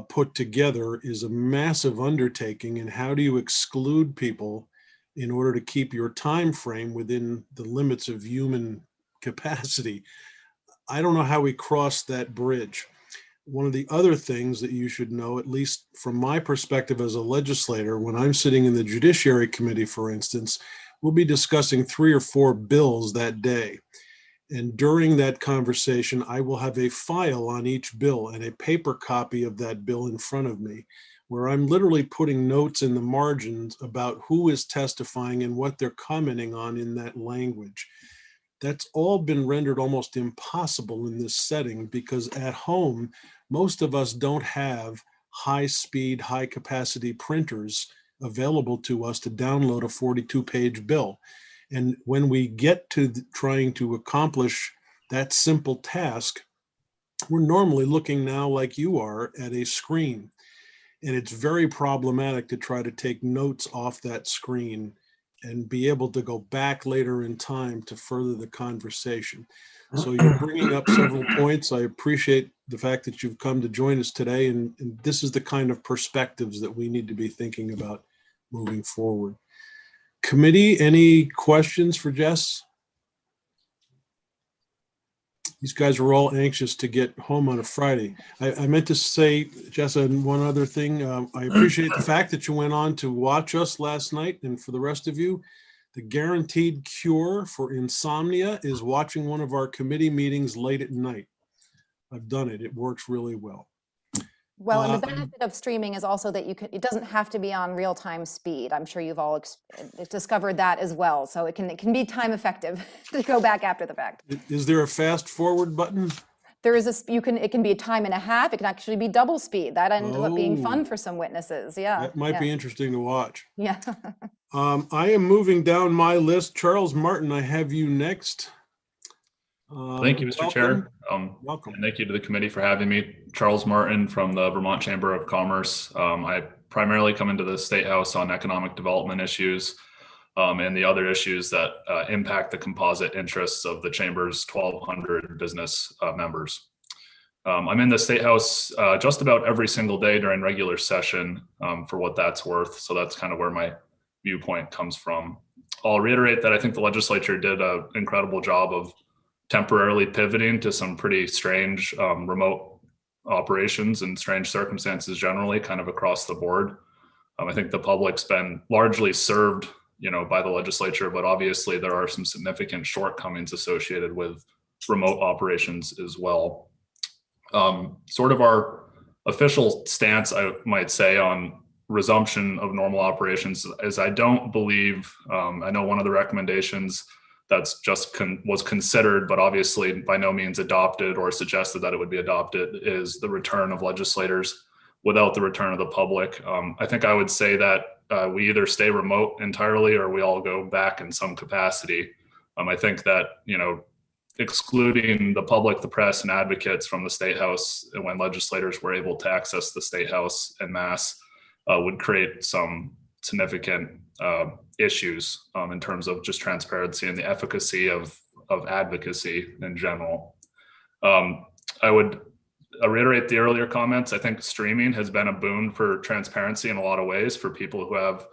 put together is a massive undertaking. And how do you exclude people in order to keep your time frame within the limits of human capacity? I don't know how we cross that bridge. One of the other things that you should know, at least from my perspective as a legislator, when I'm sitting in the Judiciary Committee, for instance, we'll be discussing 3 or 4 bills that day. And during that conversation, I will have a file on each bill and a paper copy of that bill in front of me, where I'm literally putting notes in the margins about who is testifying and what they're commenting on in that language. That's all been rendered almost impossible in this setting because at home, most of us don't have high-speed, high-capacity printers available to us to download a 42-page bill. And when we get to trying to accomplish that simple task, we're normally looking now, like you are, at a screen. And it's very problematic to try to take notes off that screen and be able to go back later in time to further the conversation. So you're bringing up several points. I appreciate the fact that you've come to join us today. And this is the kind of perspectives that we need to be thinking about moving forward. Committee, any questions for Jess? These guys are all anxious to get home on a Friday. I meant to say, Jessa, and one other thing. I appreciate the fact that you went on to watch us last night. And for the rest of you, the guaranteed cure for insomnia is watching one of our committee meetings late at night. I've done it. It works really well. Well, and the benefit of streaming is also that it doesn't have to be on real-time speed. I'm sure you've all discovered that as well. So it can be time effective to go back after the fact. Is there a fast forward button? There is it can be a time and a half. It can actually be double speed. That ended up being fun for some witnesses. Yeah. That might be interesting to watch. Yeah. I am moving down my list. Charles Martin, I have you next. Thank you, Mr. Chair. Welcome. And thank you to the committee for having me. Charles Martin from the Vermont Chamber of Commerce. I primarily come into the State House on economic development issues and the other issues that impact the composite interests of the Chamber's 1,200 business members. I'm in the State House just about every single day during regular session for what that's worth. So that's kind of where my viewpoint comes from. I'll reiterate that I think the legislature did an incredible job of temporarily pivoting to some pretty strange remote operations and strange circumstances generally kind of across the board. I think the public's been largely served, by the legislature, but obviously there are some significant shortcomings associated with remote operations as well. Sort of our official stance, I might say, on resumption of normal operations is I don't believe, I know one of the recommendations that's just was considered, but obviously by no means adopted or suggested that it would be adopted, is the return of legislators without the return of the public. I think I would say that we either stay remote entirely or we all go back in some capacity. I think that, excluding the public, the press, and advocates from the State House when legislators were able to access the State House en masse would create some significant issues in terms of just transparency and the efficacy of advocacy in general. I would reiterate the earlier comments. I think streaming has been a boon for transparency in a lot of ways for people who have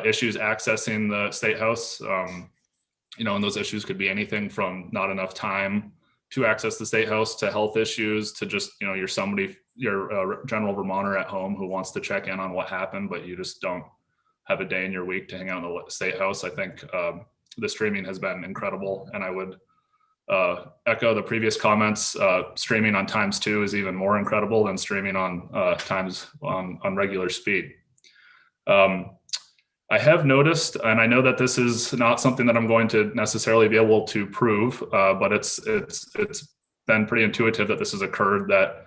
issues accessing the State House. And those issues could be anything from not enough time to access the State House to health issues to just, you're a general Vermonter at home who wants to check in on what happened, but you just don't have a day in your week to hang out in the State House. I think the streaming has been incredible, and I would echo the previous comments. Streaming on ×2 is even more incredible than streaming on on regular speed. I have noticed, and I know that this is not something that I'm going to necessarily be able to prove, but it's been pretty intuitive that this has occurred, that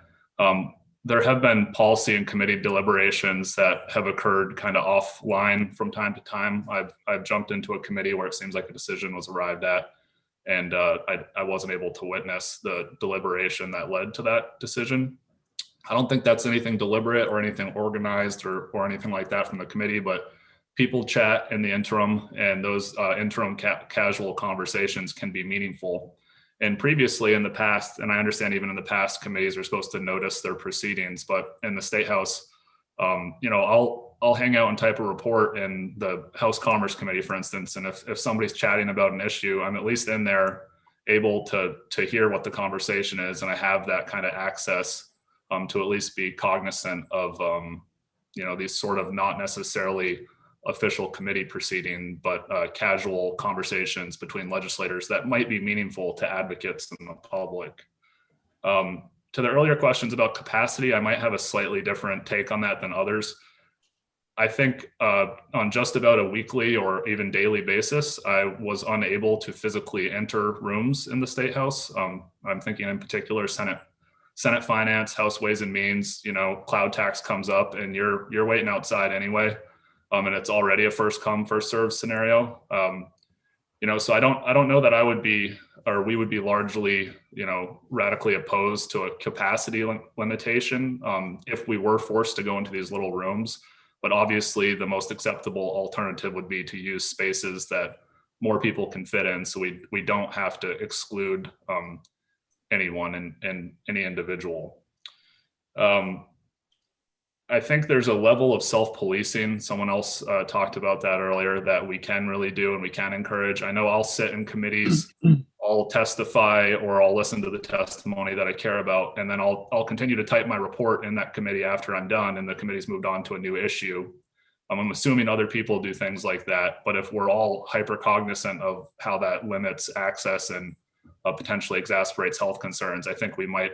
there have been policy and committee deliberations that have occurred kind of offline from time to time. I've jumped into a committee where it seems like a decision was arrived at, and I wasn't able to witness the deliberation that led to that decision. I don't think that's anything deliberate or anything organized or anything like that from the committee, but people chat in the interim, and those interim casual conversations can be meaningful. And previously in the past, and I understand even in the past, committees are supposed to notice their proceedings, but in the State House, I'll hang out and type a report in the House Commerce Committee, for instance, and if somebody's chatting about an issue, I'm at least in there able to hear what the conversation is, and I have that kind of access to at least be cognizant of these sort of not necessarily official committee proceeding, but casual conversations between legislators that might be meaningful to advocates and the public. To the earlier questions about capacity, I might have a slightly different take on that than others. I think on just about a weekly or even daily basis, I was unable to physically enter rooms in the State House. I'm thinking in particular Senate Finance, House Ways and Means. Cloud tax comes up and you're waiting outside anyway, and it's already a first come first served scenario. So I don't know that I would be, or we would be largely, radically opposed to a capacity limitation if we were forced to go into these little rooms. But obviously the most acceptable alternative would be to use spaces that more people can fit in, so we don't have to exclude anyone and any individual. I think there's a level of self-policing. Someone else talked about that earlier, that we can really do and we can encourage. I know I'll sit in committees, I'll testify, or I'll listen to the testimony that I care about, and then I'll continue to type my report in that committee after I'm done and the committee's moved on to a new issue. I'm assuming other people do things like that, but if we're all hyper cognizant of how that limits access and potentially exasperates health concerns, I think we might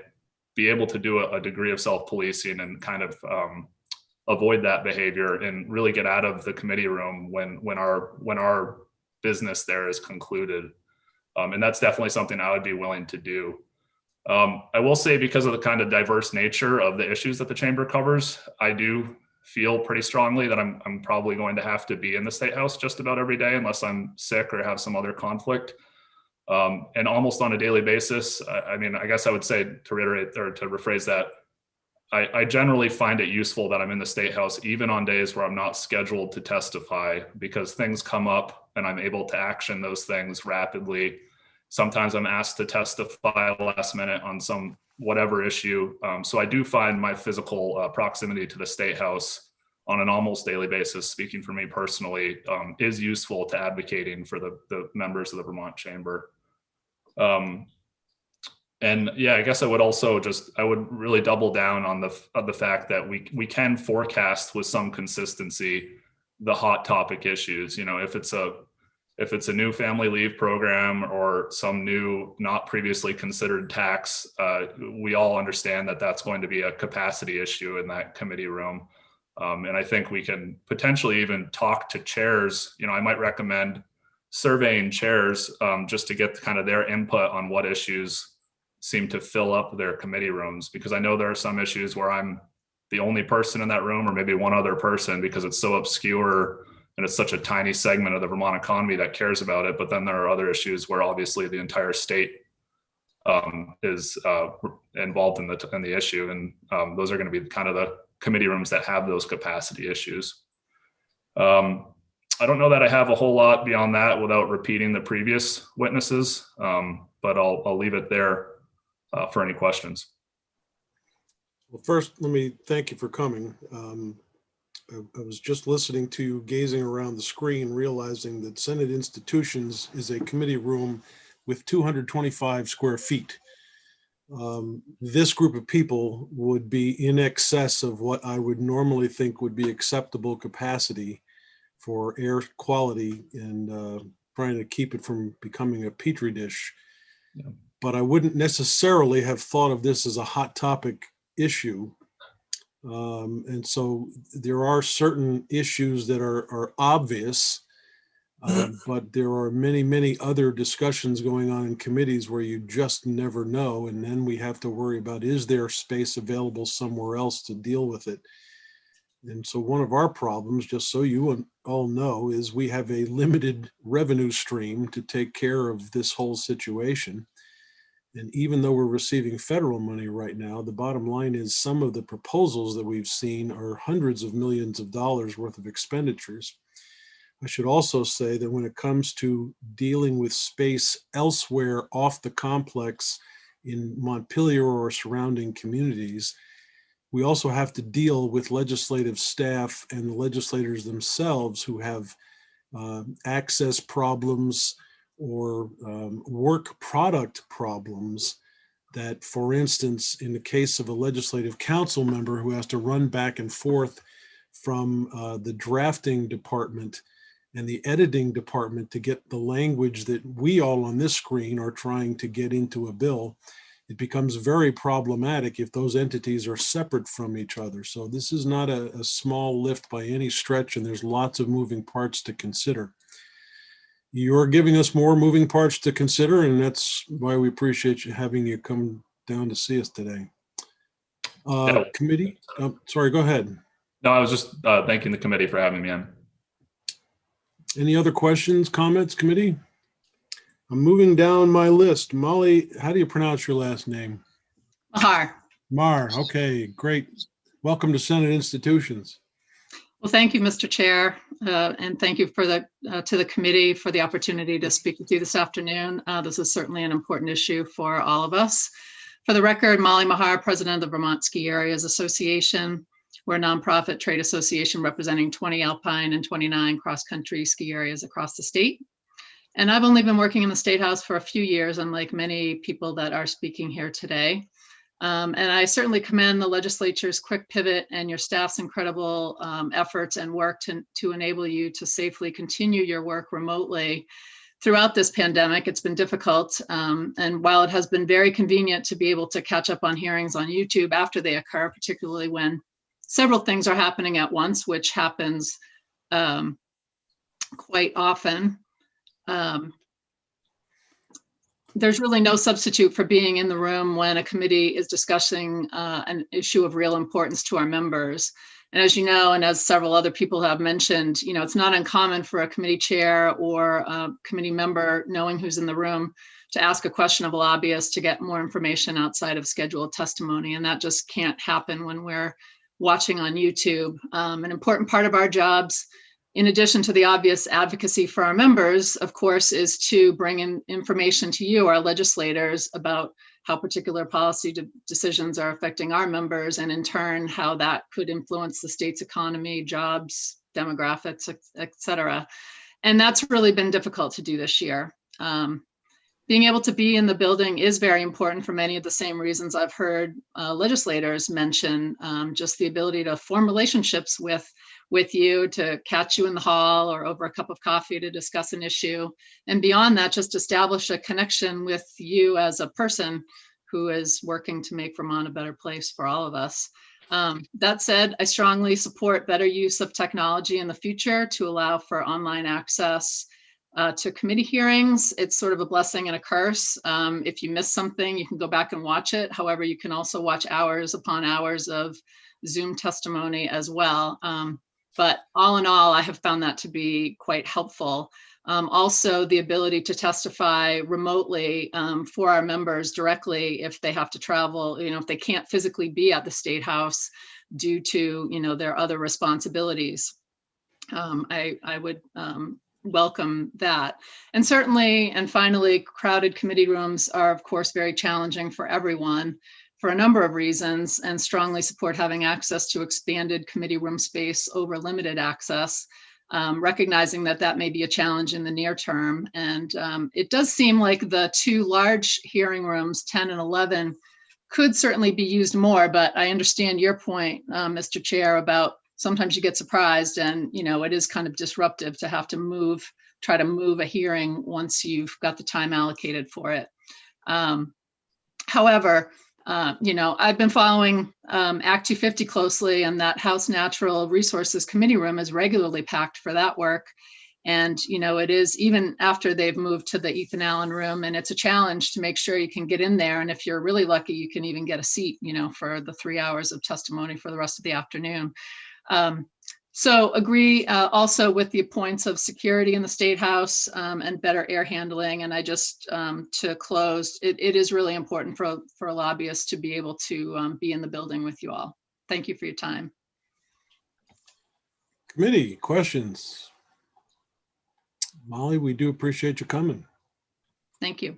be able to do a degree of self-policing and kind of avoid that behavior and really get out of the committee room when our business there is concluded. And that's definitely something I would be willing to do. I will say, because of the kind of diverse nature of the issues that the chamber covers, I do feel pretty strongly that I'm probably going to have to be in the State House just about every day unless I'm sick or have some other conflict. And almost on a daily basis. I guess I would say, to reiterate or to rephrase that, I generally find it useful that I'm in the State House even on days where I'm not scheduled to testify, because things come up and I'm able to action those things rapidly. Sometimes I'm asked to testify last minute on some whatever issue. So I do find my physical proximity to the State House on an almost daily basis, speaking for me personally, is useful to advocating for the members of the Vermont Chamber. And yeah, I guess I would really double down on the fact that we can forecast with some consistency the hot topic issues. If it's a new family leave program or some new not previously considered tax, we all understand that that's going to be a capacity issue in that committee room. And I think we can potentially even talk to chairs. I might recommend surveying chairs just to get kind of their input on what issues seem to fill up their committee rooms, because I know there are some issues where I'm the only person in that room, or maybe one other person, because it's so obscure and it's such a tiny segment of the Vermont economy that cares about it. But then there are other issues where obviously the entire state is involved in the issue, and those are going to be kind of the committee rooms that have those capacity issues. I don't know that I have a whole lot beyond that without repeating the previous witnesses, but I'll leave it there for any questions. Well, first, let me thank you for coming. I was just listening to you, gazing around the screen, realizing that Senate Institutions is a committee room with 225 square feet. This group of people would be in excess of what I would normally think would be acceptable capacity for air quality and trying to keep it from becoming a petri dish. Yeah. But I wouldn't necessarily have thought of this as a hot topic issue. And so there are certain issues that are obvious, but there are many, many other discussions going on in committees where you just never know. And then we have to worry about, is there space available somewhere else to deal with it? And so one of our problems, just so you all know, is we have a limited revenue stream to take care of this whole situation. And even though we're receiving federal money right now, the bottom line is some of the proposals that we've seen are hundreds of millions of dollars worth of expenditures. I should also say that when it comes to dealing with space elsewhere off the complex in Montpelier or surrounding communities, we also have to deal with legislative staff and the legislators themselves who have access problems or work product problems that, for instance, in the case of a legislative council member who has to run back and forth from the drafting department and the editing department to get the language that we all on this screen are trying to get into a bill, it becomes very problematic if those entities are separate from each other. So this is not a small lift by any stretch, and there's lots of moving parts to consider. You're giving us more moving parts to consider, and that's why we appreciate you having you come down to see us today. Committee, sorry, go ahead. No, I was just thanking the committee for having me in. Any other questions, comments, committee? I'm moving down my list. Molly, how do you pronounce your last name? Maher. Maher, okay, great. Welcome to Senate Institutions. Well, thank you, Mr. Chair, and thank you for to the committee for the opportunity to speak with you this afternoon. This is certainly an important issue for all of us. For the record, Molly Maher, President of the Vermont Ski Areas Association. We're a nonprofit trade association representing 20 alpine and 29 cross-country ski areas across the state. And I've only been working in the State House for a few years, unlike many people that are speaking here today. And I certainly commend the legislature's quick pivot and your staff's incredible efforts and work to enable you to safely continue your work remotely throughout this pandemic. It's been difficult. And while it has been very convenient to be able to catch up on hearings on YouTube after they occur, particularly when several things are happening at once, which happens quite often. There's really no substitute for being in the room when a committee is discussing an issue of real importance to our members. And as you know, and as several other people have mentioned, you know, it's not uncommon for a committee chair or a committee member, knowing who's in the room, to ask a question of a lobbyist to get more information outside of scheduled testimony. And that just can't happen when we're watching on YouTube. An important part of our jobs, in addition to the obvious advocacy for our members, of course, is to bring in information to you, our legislators, about how particular policy decisions are affecting our members, and in turn, how that could influence the state's economy, jobs, demographics, et cetera. And that's really been difficult to do this year. Being able to be in the building is very important for many of the same reasons I've heard legislators mention, just the ability to form relationships with you, to catch you in the hall or over a cup of coffee to discuss an issue. And beyond that, just establish a connection with you as a person who is working to make Vermont a better place for all of us. That said, I strongly support better use of technology in the future to allow for online access to committee hearings. It's sort of a blessing and a curse. If you miss something, you can go back and watch it. However, you can also watch hours upon hours of Zoom testimony as well. But all in all, I have found that to be quite helpful. Also, the ability to testify remotely for our members directly if they have to travel, you know, if they can't physically be at the State House due to, you know, their other responsibilities. I would welcome that. And certainly, and finally, crowded committee rooms are, of course, very challenging for everyone for a number of reasons, and strongly support having access to expanded committee room space over limited access, recognizing that that may be a challenge in the near term. And it does seem like the two large hearing rooms, 10 and 11, could certainly be used more, but I understand your point, Mr. Chair, about sometimes you get surprised, and you know, it is kind of disruptive to have to try to move a hearing once you've got the time allocated for it. However, you know, I've been following Act 250 closely, and that House Natural Resources Committee room is regularly packed for that work. And, you know, it is even after they've moved to the Ethan Allen room, and it's a challenge to make sure you can get in there. And if you're really lucky, you can even get a seat, you know, for the 3 hours of testimony for the rest of the afternoon. So agree also with the points of security in the State House and better air handling. And I just, to close, it is really important for lobbyists to be able to be in the building with you all. Thank you for your time. Committee questions. Molly, we do appreciate you coming. Thank you.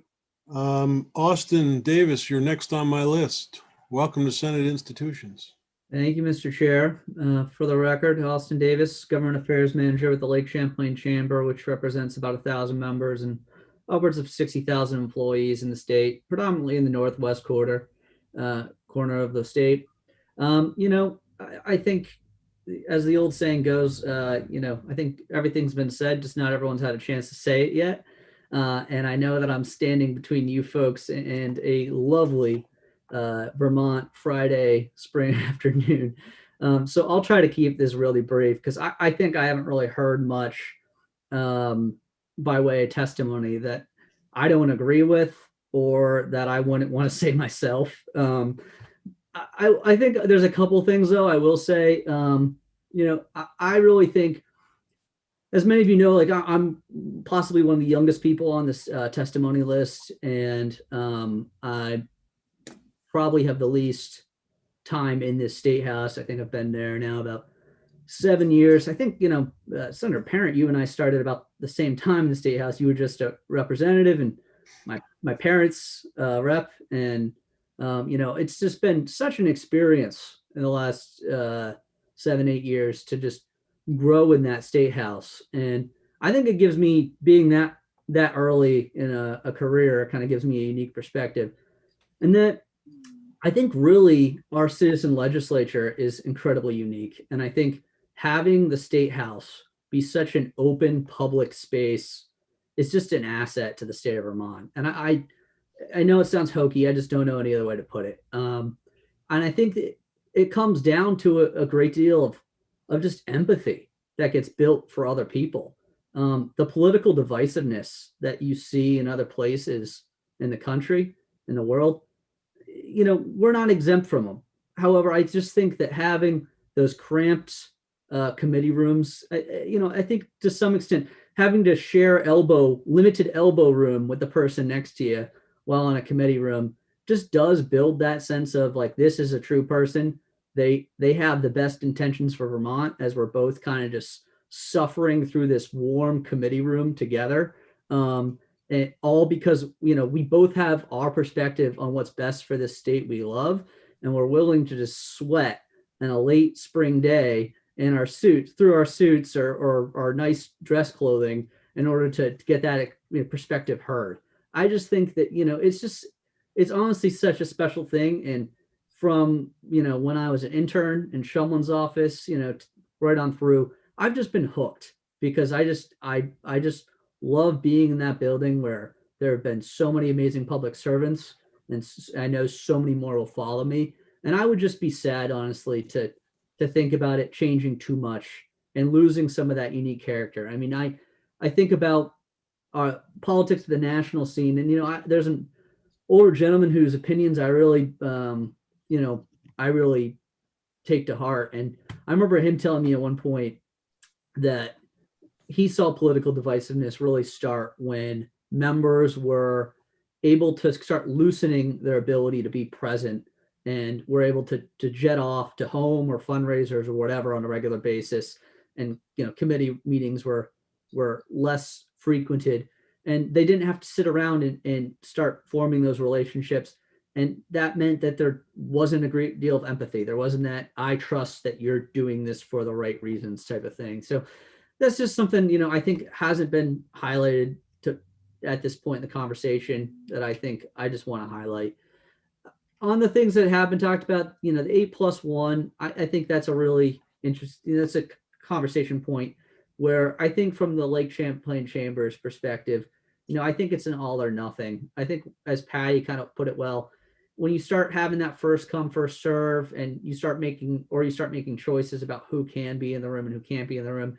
Austin Davis, you're next on my list. Welcome to Senate Institutions. Thank you, Mr. Chair. For the record, Austin Davis, Government Affairs Manager with the Lake Champlain Chamber, which represents about 1,000 members and upwards of 60,000 employees in the state, predominantly in the northwest corner of the state. I think, as the old saying goes, I think everything's been said, just not everyone's had a chance to say it yet. And I know that I'm standing between you folks and a lovely Vermont Friday spring afternoon. So I'll try to keep this really brief because I think I haven't really heard much by way of testimony that I don't agree with or that I wouldn't want to say myself. I think there's a couple things though I will say. I really think, as many of you know, like I'm possibly one of the youngest people on this testimony list, and I probably have the least time in this state house. I think I've been there now about 7 years. I think, Senator Parent, you and I started about the same time in the state house. You were just a representative and my parents' rep. And, it's just been such an experience in the last 7-8 years to just grow in that state house. And I think it gives me, being that early in a career, kind of gives me a unique perspective. And that I think really our citizen legislature is incredibly unique. And I think having the state house be such an open public space is just an asset to the state of Vermont. And I know it sounds hokey. I just don't know any other way to put it. And I think that it comes down to a great deal of just empathy that gets built for other people. The political divisiveness that you see in other places in the country, in the world, we're not exempt from them. However, I just think that having those cramped committee rooms, I think to some extent, having to share limited elbow room with the person next to you while in a committee room just does build that sense of like, this is a true person. They have the best intentions for Vermont, as we're both kind of just suffering through this warm committee room together. And all because, we both have our perspective on what's best for this state we love. And we're willing to just sweat in a late spring day in our suits, through our suits or our nice dress clothing, in order to get that perspective heard. I just think that, it's honestly such a special thing. And from, when I was an intern in Shumlin's office, right on through, I've just been hooked because I just love being in that building where there have been so many amazing public servants, and I know so many more will follow me. And I would just be sad, honestly, to think about it changing too much and losing some of that unique character. I mean, I think about politics of the national scene, and there's an older gentleman whose opinions I really take to heart. And I remember him telling me at one point that he saw political divisiveness really start when members were able to start loosening their ability to be present and were able to jet off to home or fundraisers or whatever on a regular basis. And, committee meetings were less frequented, and they didn't have to sit around and start forming those relationships. And that meant that there wasn't a great deal of empathy. There wasn't that I trust that you're doing this for the right reasons type of thing. So that's just something, I think hasn't been highlighted at this point in the conversation that I think I just want to highlight. On the things that have been talked about, the 8+1, I think that's a really interesting, that's a conversation point where I think from the Lake Champlain Chamber's perspective, I think it's an all or nothing. I think, as Patty kind of put it well, when you start having that first come, first serve, and you start making choices about who can be in the room and who can't be in the room,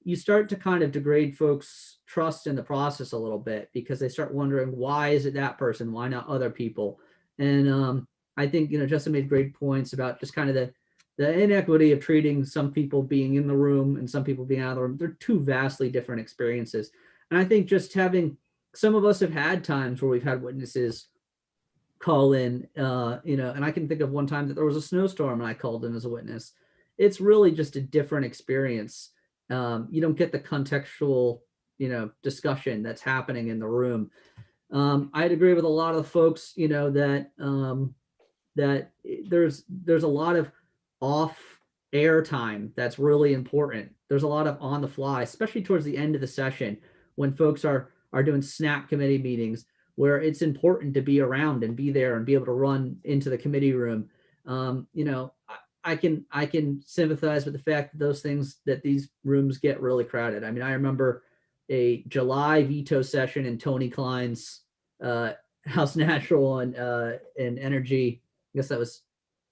you start to kind of degrade folks' trust in the process a little bit, because they start wondering, why is it that person? Why not other people? And I think, Jessa made great points about just kind of the inequity of treating some people being in the room and some people being out of the room. They're two vastly different experiences. And I think just having, some of us have had times where we've had witnesses call in, and I can think of one time that there was a snowstorm and I called in as a witness. It's really just a different experience. You don't get the contextual discussion that's happening in the room. I'd agree with a lot of the folks, that that there's a lot of off air time that's really important. There's a lot of on the fly, especially towards the end of the session when folks are doing snap committee meetings, where it's important to be around and be there and be able to run into the committee room. I can sympathize with the fact that these rooms get really crowded. I mean, I remember a July veto session in Tony Klein's House Natural and Energy. I guess that was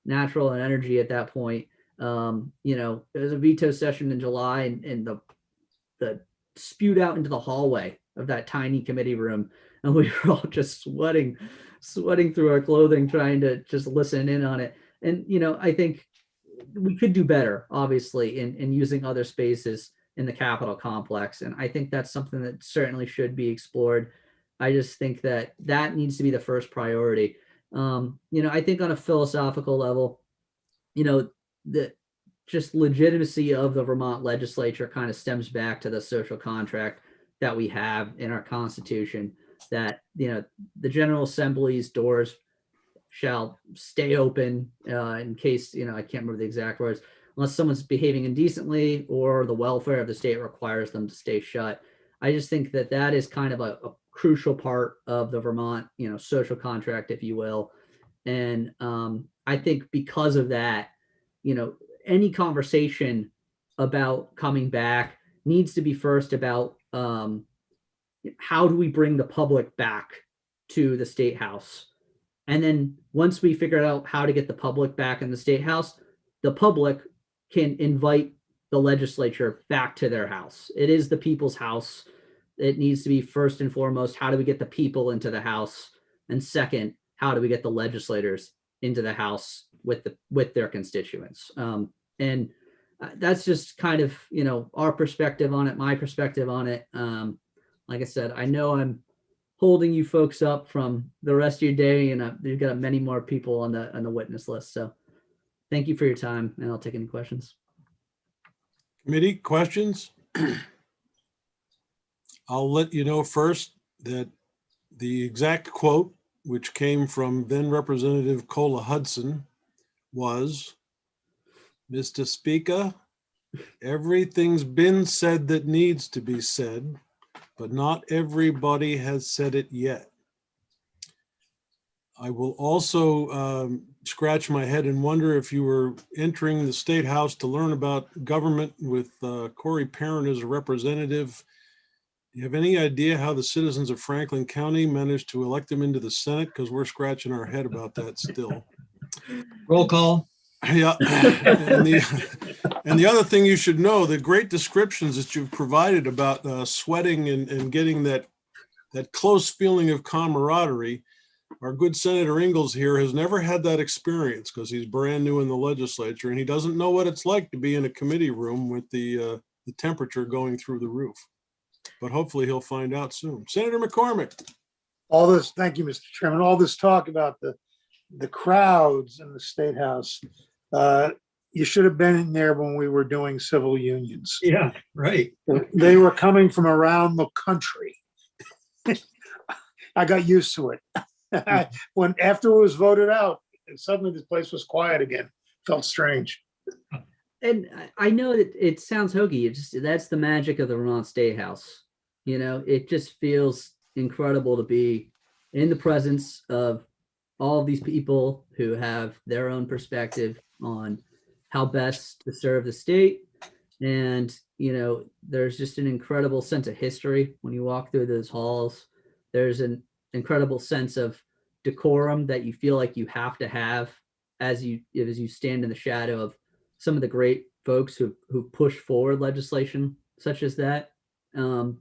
Natural and Energy at that point. It was a veto session in July, and the spewed out into the hallway of that tiny committee room, and we were all just sweating through our clothing trying to just listen in on it. And I think we could do better, obviously, in using other spaces in the Capitol complex, and I think that's something that certainly should be explored. I just think that needs to be the first priority. I think on a philosophical level, the just legitimacy of the Vermont legislature kind of stems back to the social contract that we have in our Constitution, that the General Assembly's doors shall stay open in case, I can't remember the exact words, unless someone's behaving indecently or the welfare of the state requires them to stay shut. I just think that is kind of a crucial part of the Vermont, social contract, if you will. And I think because of that, any conversation about coming back needs to be first about how do we bring the public back to the State House? And then once we figure out how to get the public back in the State House, the public can invite the legislature back to their house. It is the people's house. It needs to be first and foremost, how do we get the people into the house? And second, how do we get the legislators into the house with their constituents? And that's just kind of, our perspective on it, my perspective on it. Like I said, I know I'm holding you folks up from the rest of your day, and you've got many more people on the witness list. So thank you for your time, and I'll take any questions. Committee questions? I'll let you know first that the exact quote, which came from then Representative Cola Hudson, was, "Mr. Speaker, everything's been said that needs to be said, but not everybody has said it yet." I will also scratch my head and wonder if you were entering the State House to learn about government with Corey Perrin as a representative. Do you have any idea how the citizens of Franklin County managed to elect him into the Senate? Because we're scratching our head about that still. Roll call. Yeah. And the other thing you should know, the great descriptions that you've provided about sweating and getting that close feeling of camaraderie, our good Senator Ingalls here has never had that experience because he's brand new in the legislature, and he doesn't know what it's like to be in a committee room with the temperature going through the roof. But hopefully he'll find out soon. Senator McCormick. Thank you, Mr. Chairman. All this talk about the crowds in the State House. You should have been in there when we were doing civil unions. Yeah, right. They were coming from around the country. I got used to it. When after it was voted out, suddenly this place was quiet again. Felt strange. And I know that it sounds hokey. That's the magic of the Vermont State House. It just feels incredible to be in the presence of all of these people who have their own perspective on how best to serve the state. And, there's just an incredible sense of history when you walk through those halls. There's an incredible sense of decorum that you feel like you have to have as you stand in the shadow of some of the great folks who push forward legislation such as that. I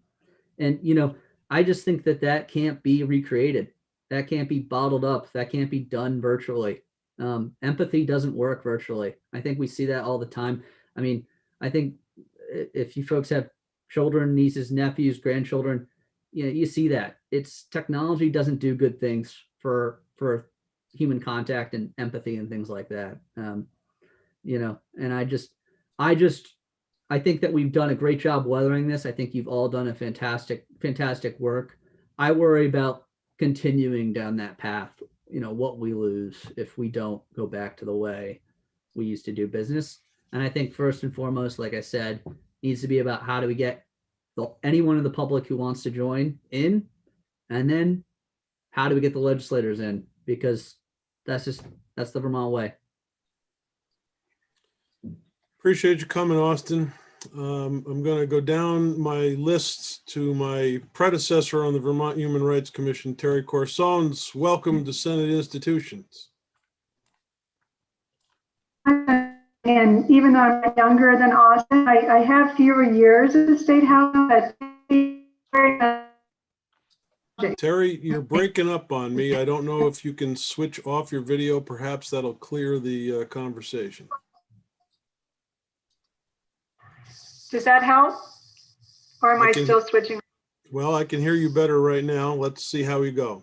just think that can't be recreated. That can't be bottled up. That can't be done virtually. Empathy doesn't work virtually. I think we see that all the time. I mean, I think if you folks have children, nieces, nephews, grandchildren, you see that. It's technology doesn't do good things for human contact and empathy and things like that. And I think that we've done a great job weathering this. I think you've all done a fantastic work. I worry about continuing down that path, what we lose if we don't go back to the way we used to do business. And I think first and foremost, like I said, needs to be about how do we get anyone in the public who wants to join in, and then how do we get the legislators in? Because that's the Vermont way. Appreciate you coming, Austin. I'm going to go down my list to my predecessor on the Vermont Human Rights Commission, Terry Corsons. Welcome to Senate Institutions. And even though I'm younger than Austin, I have fewer years at the State House. But Terry, you're breaking up on me. I don't know if you can switch off your video. Perhaps that'll clear the conversation. does that help? Or am I still switching? Well, I can hear you better right now. Let's see how we go.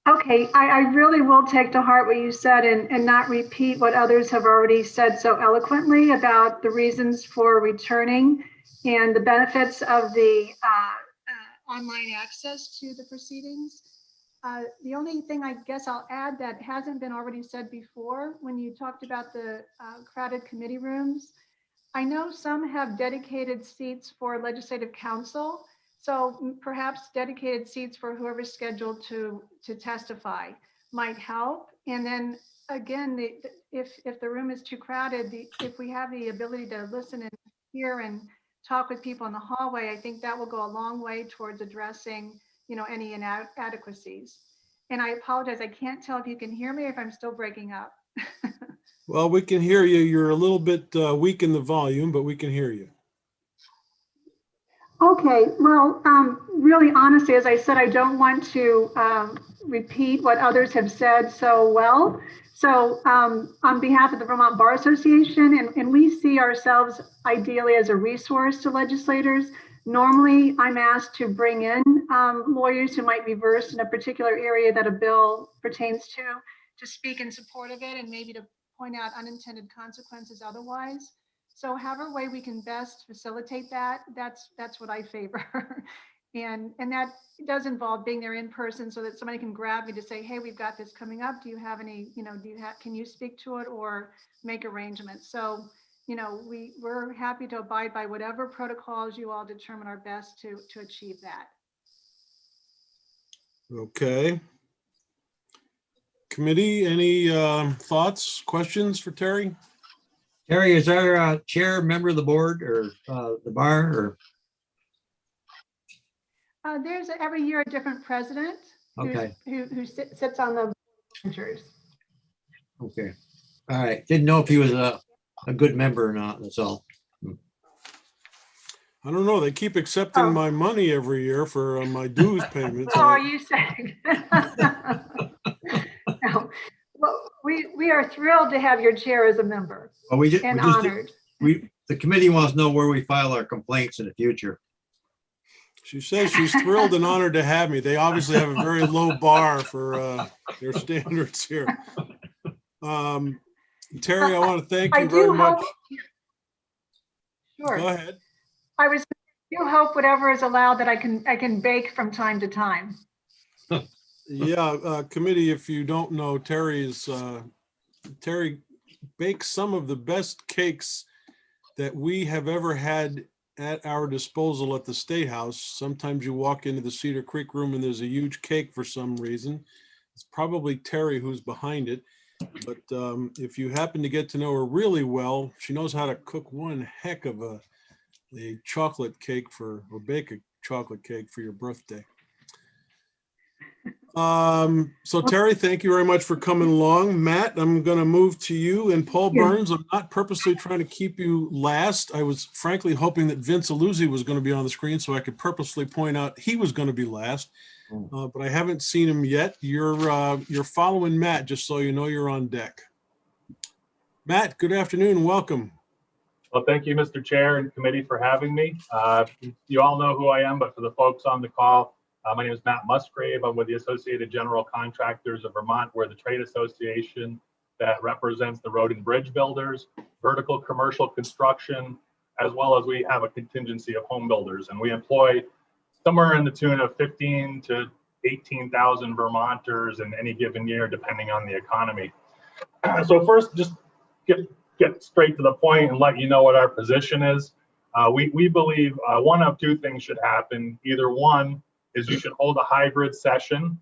Okay, I really will take to heart what you said and not repeat what others have already said so eloquently about the reasons for returning and the benefits of the online access to the proceedings. The only thing I guess I'll add that hasn't been already said before, when you talked about the crowded committee rooms, I know some have dedicated seats for legislative counsel. So perhaps dedicated seats for whoever's scheduled to testify might help. And then again, if the room is too crowded, if we have the ability to listen and hear and talk with people in the hallway, I think that will go a long way towards addressing, any inadequacies. And I apologize, I can't tell if you can hear me or if I'm still breaking up. Well, we can hear you. You're a little bit weak in the volume, but we can hear you. Okay, well, really honestly, as I said, I don't want to repeat what others have said so well. So on behalf of the Vermont Bar Association, and we see ourselves ideally as a resource to legislators. Normally, I'm asked to bring in lawyers who might be versed in a particular area that a bill pertains to speak in support of it and maybe to point out unintended consequences otherwise. So however way we can best facilitate that, that's what I favor. and that does involve being there in person so that somebody can grab me to say, hey, we've got this coming up. Do you have any, can you speak to it or make arrangements? So, we're happy to abide by whatever protocols you all determine are best to achieve that. Okay. Committee, any thoughts, questions for Terry? Terry, is our chair member of the board or the bar? Or There's every year a different president okay, who sits on the benchers. okay, all right. Didn't know if he was a good member or not. That's all. I don't know. They keep accepting my money every year for my dues payments. Oh, are you saying? No. Well, we are thrilled to have your chair as a member. Well, honored. The committee wants to know where we file our complaints in the future. She says she's thrilled and honored to have me. They obviously have a very low bar for their standards here. Terry, I want to thank you very much. Sure. Go ahead. I do hope whatever is allowed that I can bake from time to time. Yeah, committee, if you don't know, Terry bakes some of the best cakes that we have ever had at our disposal at the State House. Sometimes you walk into the Cedar Creek room and there's a huge cake for some reason. It's probably Terry who's behind it. But if you happen to get to know her really well, she knows how to cook one heck of a chocolate cake or bake a chocolate cake for your birthday. So Terry, thank you very much for coming along. Matt, I'm going to move to you, and Paul Burns. I'm not purposely trying to keep you last. I was frankly hoping that Vince Aluzzi was going to be on the screen so I could purposely point out he was going to be last, but I haven't seen him yet. You're following Matt, just so you know you're on deck. Matt, good afternoon. Welcome. Well, thank you, Mr. Chair and committee, for having me. You all know who I am, but for the folks on the call, my name is Matt Musgrave. I'm with the Associated General Contractors of Vermont. We're the trade association that represents the road and bridge builders, vertical commercial construction, as well as we have a contingency of home builders, and we employ somewhere in the tune of 15 to 18,000 Vermonters in any given year, depending on the economy. So first, just get straight to the point and let you know what our position is. We believe one of two things should happen. Either one is you should hold a hybrid session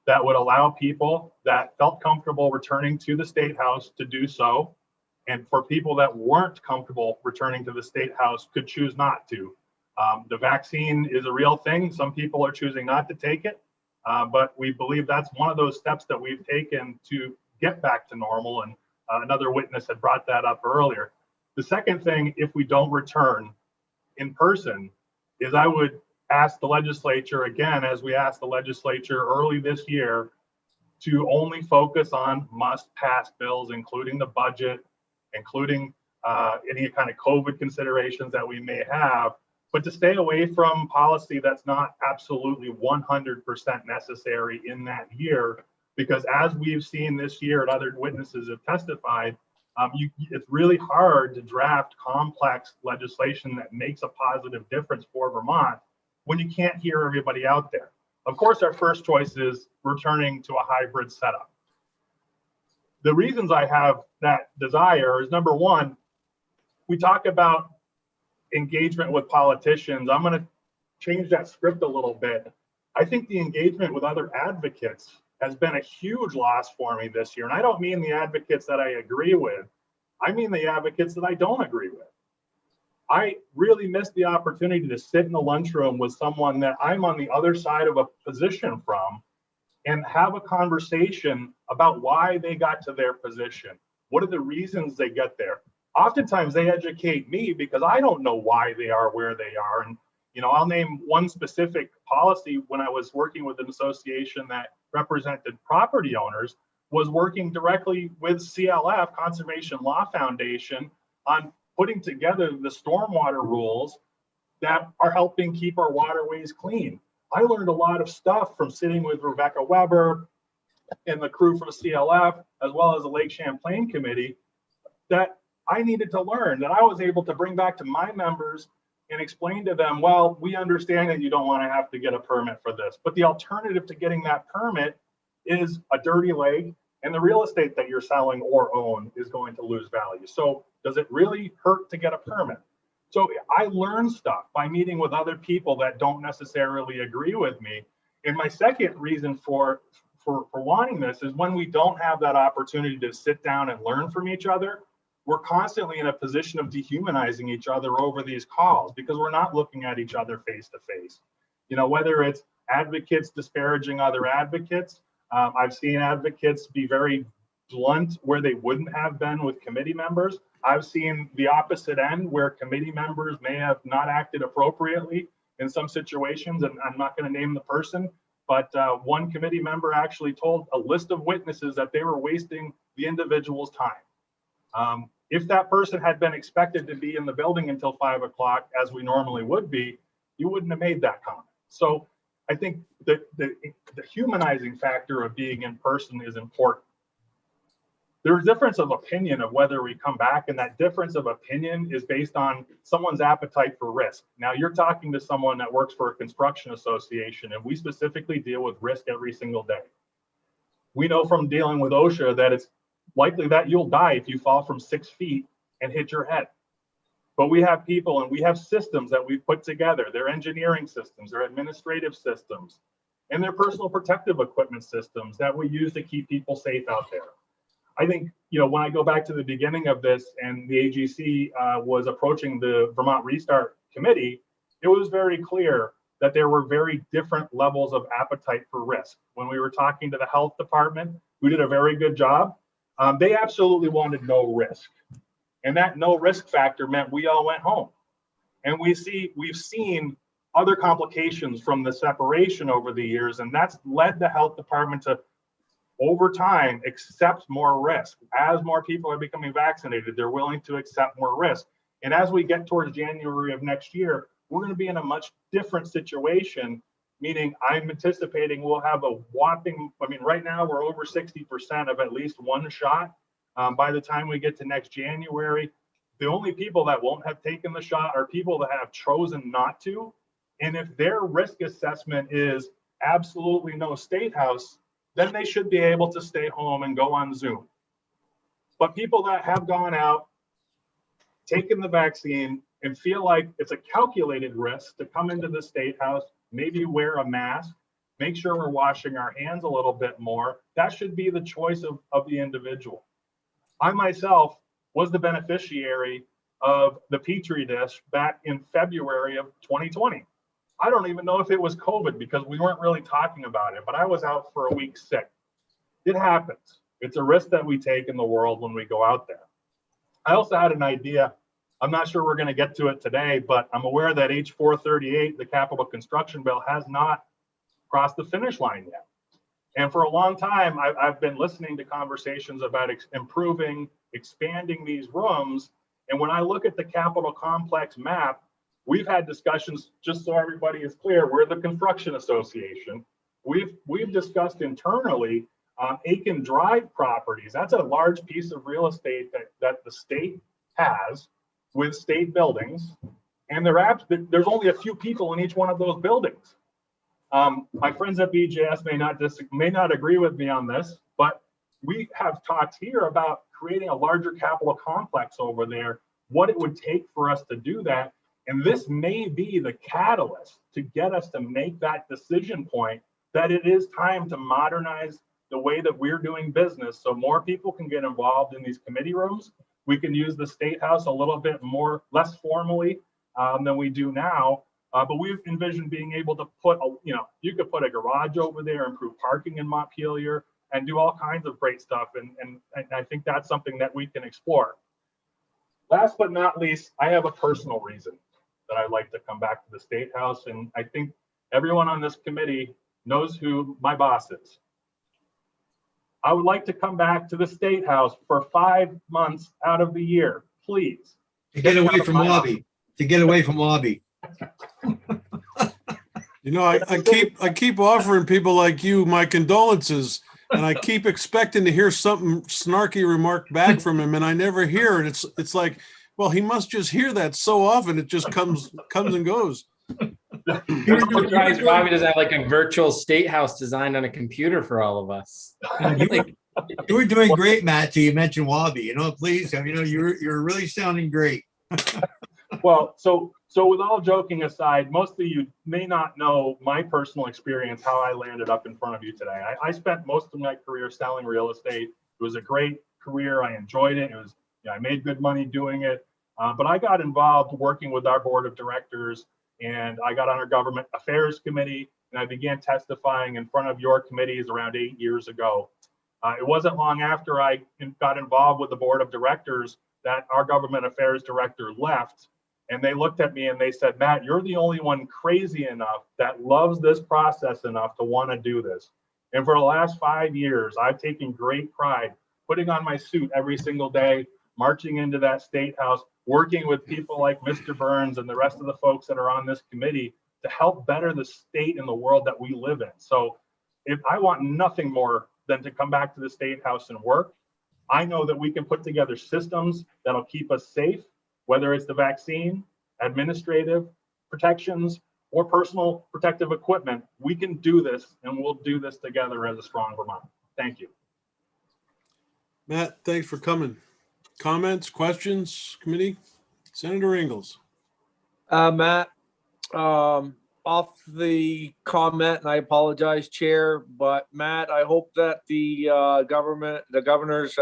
that would allow people that felt comfortable returning to the State House to do so. And for people that weren't comfortable returning to the State House could choose not to. The vaccine is a real thing. Some people are choosing not to take it, but we believe that's one of those steps that we've taken to get back to normal. And another witness had brought that up earlier. The second thing, if we don't return in person, is I would ask the legislature, again, as we asked the legislature early this year, to only focus on must-pass bills, including the budget, including any kind of COVID considerations that we may have, but to stay away from policy that's not absolutely 100% necessary in that year, because as we've seen this year and other witnesses have testified, it's really hard to draft complex legislation that makes a positive difference for Vermont when you can't hear everybody out there. Of course, our first choice is returning to a hybrid setup. The reasons I have that desire is, number one, we talk about engagement with politicians. I'm going to change that script a little bit. I think the engagement with other advocates has been a huge loss for me this year. And I don't mean the advocates that I agree with. I mean the advocates that I don't agree with. I really missed the opportunity to sit in the lunchroom with someone that I'm on the other side of a position from and have a conversation about why they got to their position. What are the reasons they get there? Oftentimes they educate me because I don't know why they are where they are. And, you know, I'll name one specific policy. When I was working with an association that represented property owners, was working directly with CLF, Conservation Law Foundation, on putting together the stormwater rules that are helping keep our waterways clean. I learned a lot of stuff from sitting with Rebecca Weber and the crew from CLF, as well as the Lake Champlain Committee, that I needed to learn, that I was able to bring back to my members and explain to them, well, we understand that you don't want to have to get a permit for this, but the alternative to getting that permit is a dirty leg, and the real estate that you're selling or own is going to lose value. So does it really hurt to get a permit? So I learned stuff by meeting with other people that don't necessarily agree with me. And my second reason for wanting this is when we don't have that opportunity to sit down and learn from each other, we're constantly in a position of dehumanizing each other over these calls because we're not looking at each other face to face. You know, whether it's advocates disparaging other advocates, I've seen advocates be very blunt where they wouldn't have been with committee members. I've seen the opposite end where committee members may have not acted appropriately in some situations, and I'm not going to name the person, but one committee member actually told a list of witnesses that they were wasting the individual's time. If that person had been expected to be in the building until 5 o'clock, as we normally would be, you wouldn't have made that comment. So I think that the humanizing factor of being in person is important. There's a difference of opinion of whether we come back, and that difference of opinion is based on someone's appetite for risk. Now, you're talking to someone that works for a construction association, and we specifically deal with risk every single day. We know from dealing with OSHA that it's likely that you'll die if you fall from 6 feet and hit your head. But we have people and we have systems that we've put together. They're engineering systems, they're administrative systems, and they're personal protective equipment systems that we use to keep people safe out there. I think, you know, when I go back to the beginning of this and the AGC was approaching the Vermont Restart Committee, it was very clear that there were very different levels of appetite for risk. When we were talking to the health department, who did a very good job, they absolutely wanted no risk. And that no risk factor meant we all went home. And we've seen other complications from the separation over the years, and that's led the health department to, over time, accept more risk. As more people are becoming vaccinated, they're willing to accept more risk. And as we get towards January of next year, we're going to be in a much different situation, meaning I'm anticipating we'll have a whopping, I mean, right now we're over 60% of at least one shot. By the time we get to next January, The only people that won't have taken the shot are people that have chosen not to. And if their risk assessment is absolutely no state house, then they should be able to stay home and go on Zoom. But people that have gone out, taken the vaccine, and feel like it's a calculated risk to come into the state house, maybe wear a mask, make sure we're washing our hands a little bit more, that should be the choice of the individual. I myself was the beneficiary of the Petri dish back in February of 2020. I don't even know if it was COVID because we weren't really talking about it, but I was out for a week sick. It happens. It's a risk that we take in the world when we go out there. I also had an idea. I'm not sure we're going to get to it today, but I'm aware that H438, the capital construction bill, has not crossed the finish line yet. And for a long time, I've been listening to conversations about improving, expanding these rooms. And when I look at the Capitol complex map, we've had discussions, just so everybody is clear, we're the construction association. We've discussed internally Aiken Drive properties. That's a large piece of real estate that the state has with state buildings. And there's only a few people in each one of those buildings. My friends at BJS may not agree with me on this, but we have talked here about creating a larger capital complex over there, what it would take for us to do that. And this may be the catalyst to get us to make that decision point that it is time to modernize the way that we're doing business so more people can get involved in these committee rooms. We can use the State House a little bit less formally than we do now. But we've envisioned being able to put, you could put a garage over there, improve parking in Montpelier, and do all kinds of great stuff. And I think that's something that we can explore. Last but not least, I have a personal reason that I'd like to come back to the State House. And I think everyone on this committee knows who my boss is. I would like to come back to the State House for 5 months out of the year, please. To get away from Wabi. To get away from Wabi. You know, I keep offering people like you my condolences, and I keep expecting to hear something snarky remark back from him, and I never hear it. It's like, well, he must just hear that so often. It just comes and goes. I'm surprised Bobby doesn't have like a virtual state house designed on a computer for all of us. You were doing great, Matt, till you mentioned Wabi. Please, you're really sounding great. Well, so with all joking aside, most of you may not know my personal experience, how I landed up in front of you today. I spent most of my career selling real estate. It was a great career. I enjoyed it. It was, I made good money doing it. But I got involved working with our board of directors, and I got on our government affairs committee, and I began testifying in front of your committees around 8 years ago. It wasn't long after I got involved with the board of directors that our government affairs director left. And they looked at me and they said, Matt, you're the only one crazy enough that loves this process enough to want to do this. And for the last 5 years, I've taken great pride putting on my suit every single day, marching into that State House, working with people like Mr. Burns and the rest of the folks that are on this committee to help better the state and the world that we live in. So if I want nothing more than to come back to the State House and work, I know that we can put together systems that'll keep us safe, whether it's the vaccine, administrative protections, or personal protective equipment. We can do this, and we'll do this together as a strong Vermont. Thank you. Matt, thanks for coming. Comments, questions, committee? Senator Ingalls. Matt, off the comment, and I apologize, Chair, but Matt, I hope that the governor's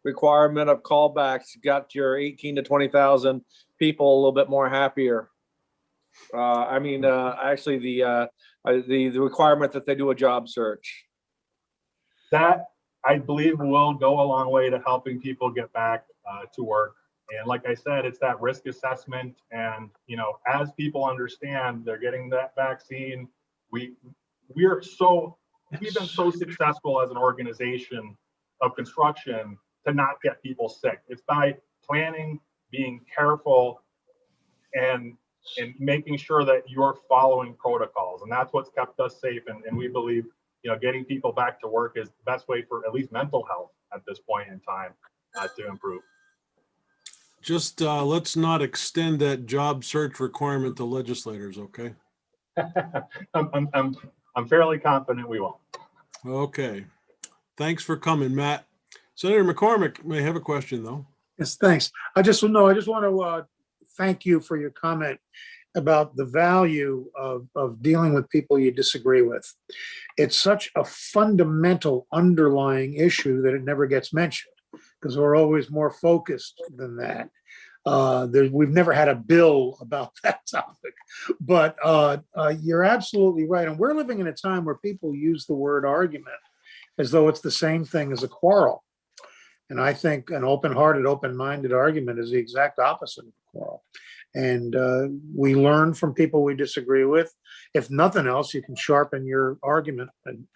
requirement of callbacks got your 18 to 20,000 people a little bit more happier. Actually, the requirement that they do a job search. That, I believe, will go a long way to helping people get back to work. And like I said, it's that risk assessment. And, as people understand they're getting that vaccine, we've been so successful as an organization of construction to not get people sick. It's by planning, being careful, and making sure that you're following protocols. And that's what's kept us safe. And we believe, getting people back to work is the best way for at least mental health at this point in time to improve. Just let's not extend that job search requirement to legislators, okay? I'm fairly confident we won't. Okay. Thanks for coming, Matt. Senator McCormick may have a question, though. Yes, thanks. I just want to thank you for your comment about the value of dealing with people you disagree with. It's such a fundamental underlying issue that it never gets mentioned because we're always more focused than that. We've never had a bill about that topic, but you're absolutely right. And we're living in a time where people use the word argument as though it's the same thing as a quarrel. And I think an open-hearted, open-minded argument is the exact opposite of a quarrel. And we learn from people we disagree with. If nothing else, you can sharpen your argument and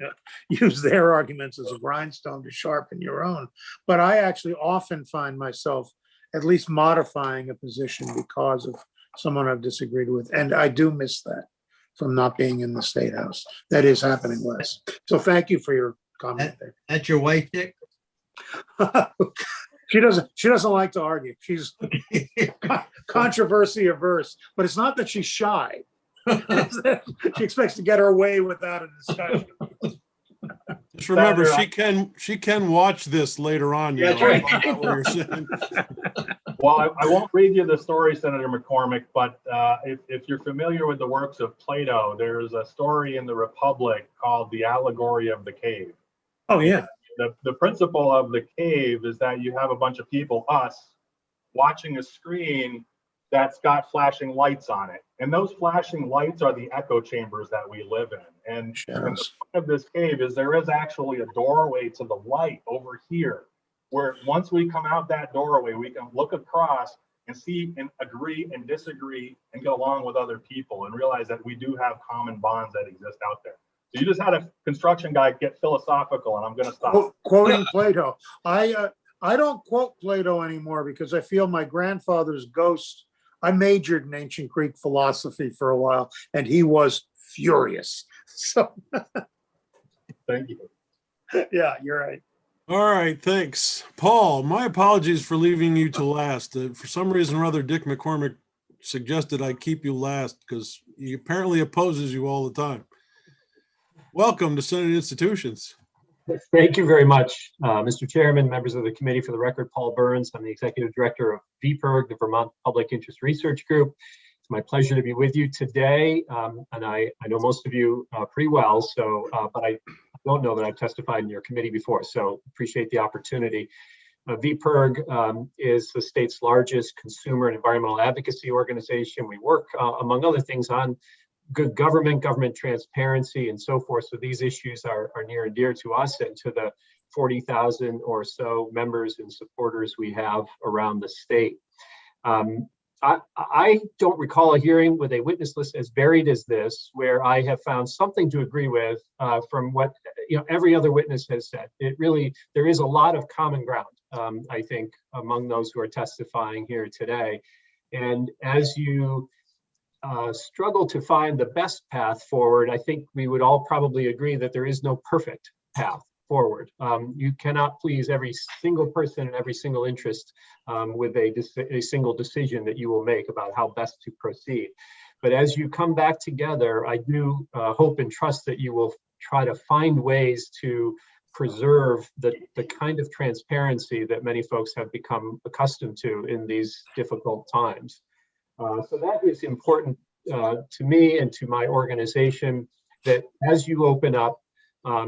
use their arguments as a grindstone to sharpen your own. But I actually often find myself at least modifying a position because of someone I've disagreed with. And I do miss that from not being in the State House. That is happening less. So thank you for your comment there. That's your wife, Dick? She doesn't like to argue. She's controversy averse, but it's not that she's shy. She expects to get her way without a discussion. Just remember, she can watch this later on. You That's know, right. find out what you're saying. Well, I won't read you the story, Senator McCormick, but if you're familiar with the works of Plato, there's a story in the Republic called The Allegory of the Cave. Oh, yeah. The principle of the cave is that you have a bunch of people, us, watching a screen that's got flashing lights on it. And those flashing lights are the echo chambers that we live in. And the point of this cave is there is actually a doorway to the light over here, where once we come out that doorway, we can look across and see and agree and disagree and get along with other people and realize that we do have common bonds that exist out there. So you just had a construction guy get philosophical, and I'm going to stop. Quoting Plato. I don't quote Plato anymore because I feel my grandfather's ghost. I majored in ancient Greek philosophy for a while, and he was furious. So thank you. Yeah, you're right. All right, thanks. Paul, my apologies for leaving you to last. For some reason or other, Dick McCormick suggested I keep you last because he apparently opposes you all the time. Welcome to Senate Institutions. Thank you very much, Mr. Chairman, members of the committee. For the record, Paul Burns. I'm the executive director of VPIRG, the Vermont Public Interest Research Group. It's my pleasure to be with you today. And I know most of you pretty well, so but I don't know that I've testified in your committee before, so appreciate the opportunity. VPIRG is the state's largest consumer and environmental advocacy organization. We work, among other things, on good government transparency, and so forth. So these issues are near and dear to us and to the 40,000 or so members and supporters we have around the state. I don't recall a hearing with a witness list as varied as this, where I have found something to agree with from what every other witness has said. There is a lot of common ground, I think, among those who are testifying here today. And as you struggle to find the best path forward, I think we would all probably agree that there is no perfect path forward. You cannot please every single person and every single interest with a single decision that you will make about how best to proceed. But as you come back together, I do hope and trust that you will try to find ways to preserve the kind of transparency that many folks have become accustomed to in these difficult times. So that is important to me and to my organization, that as you open up,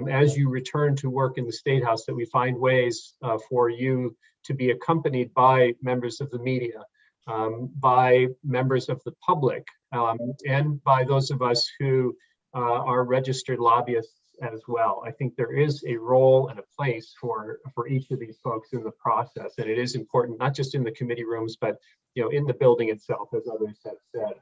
as you return to work in the State House, that we find ways for you to be accompanied by members of the media, by members of the public, and by those of us who are registered lobbyists as well. I think there is a role and a place for each of these folks in the process, and it is important, not just in the committee rooms, but in the building itself, as others have said.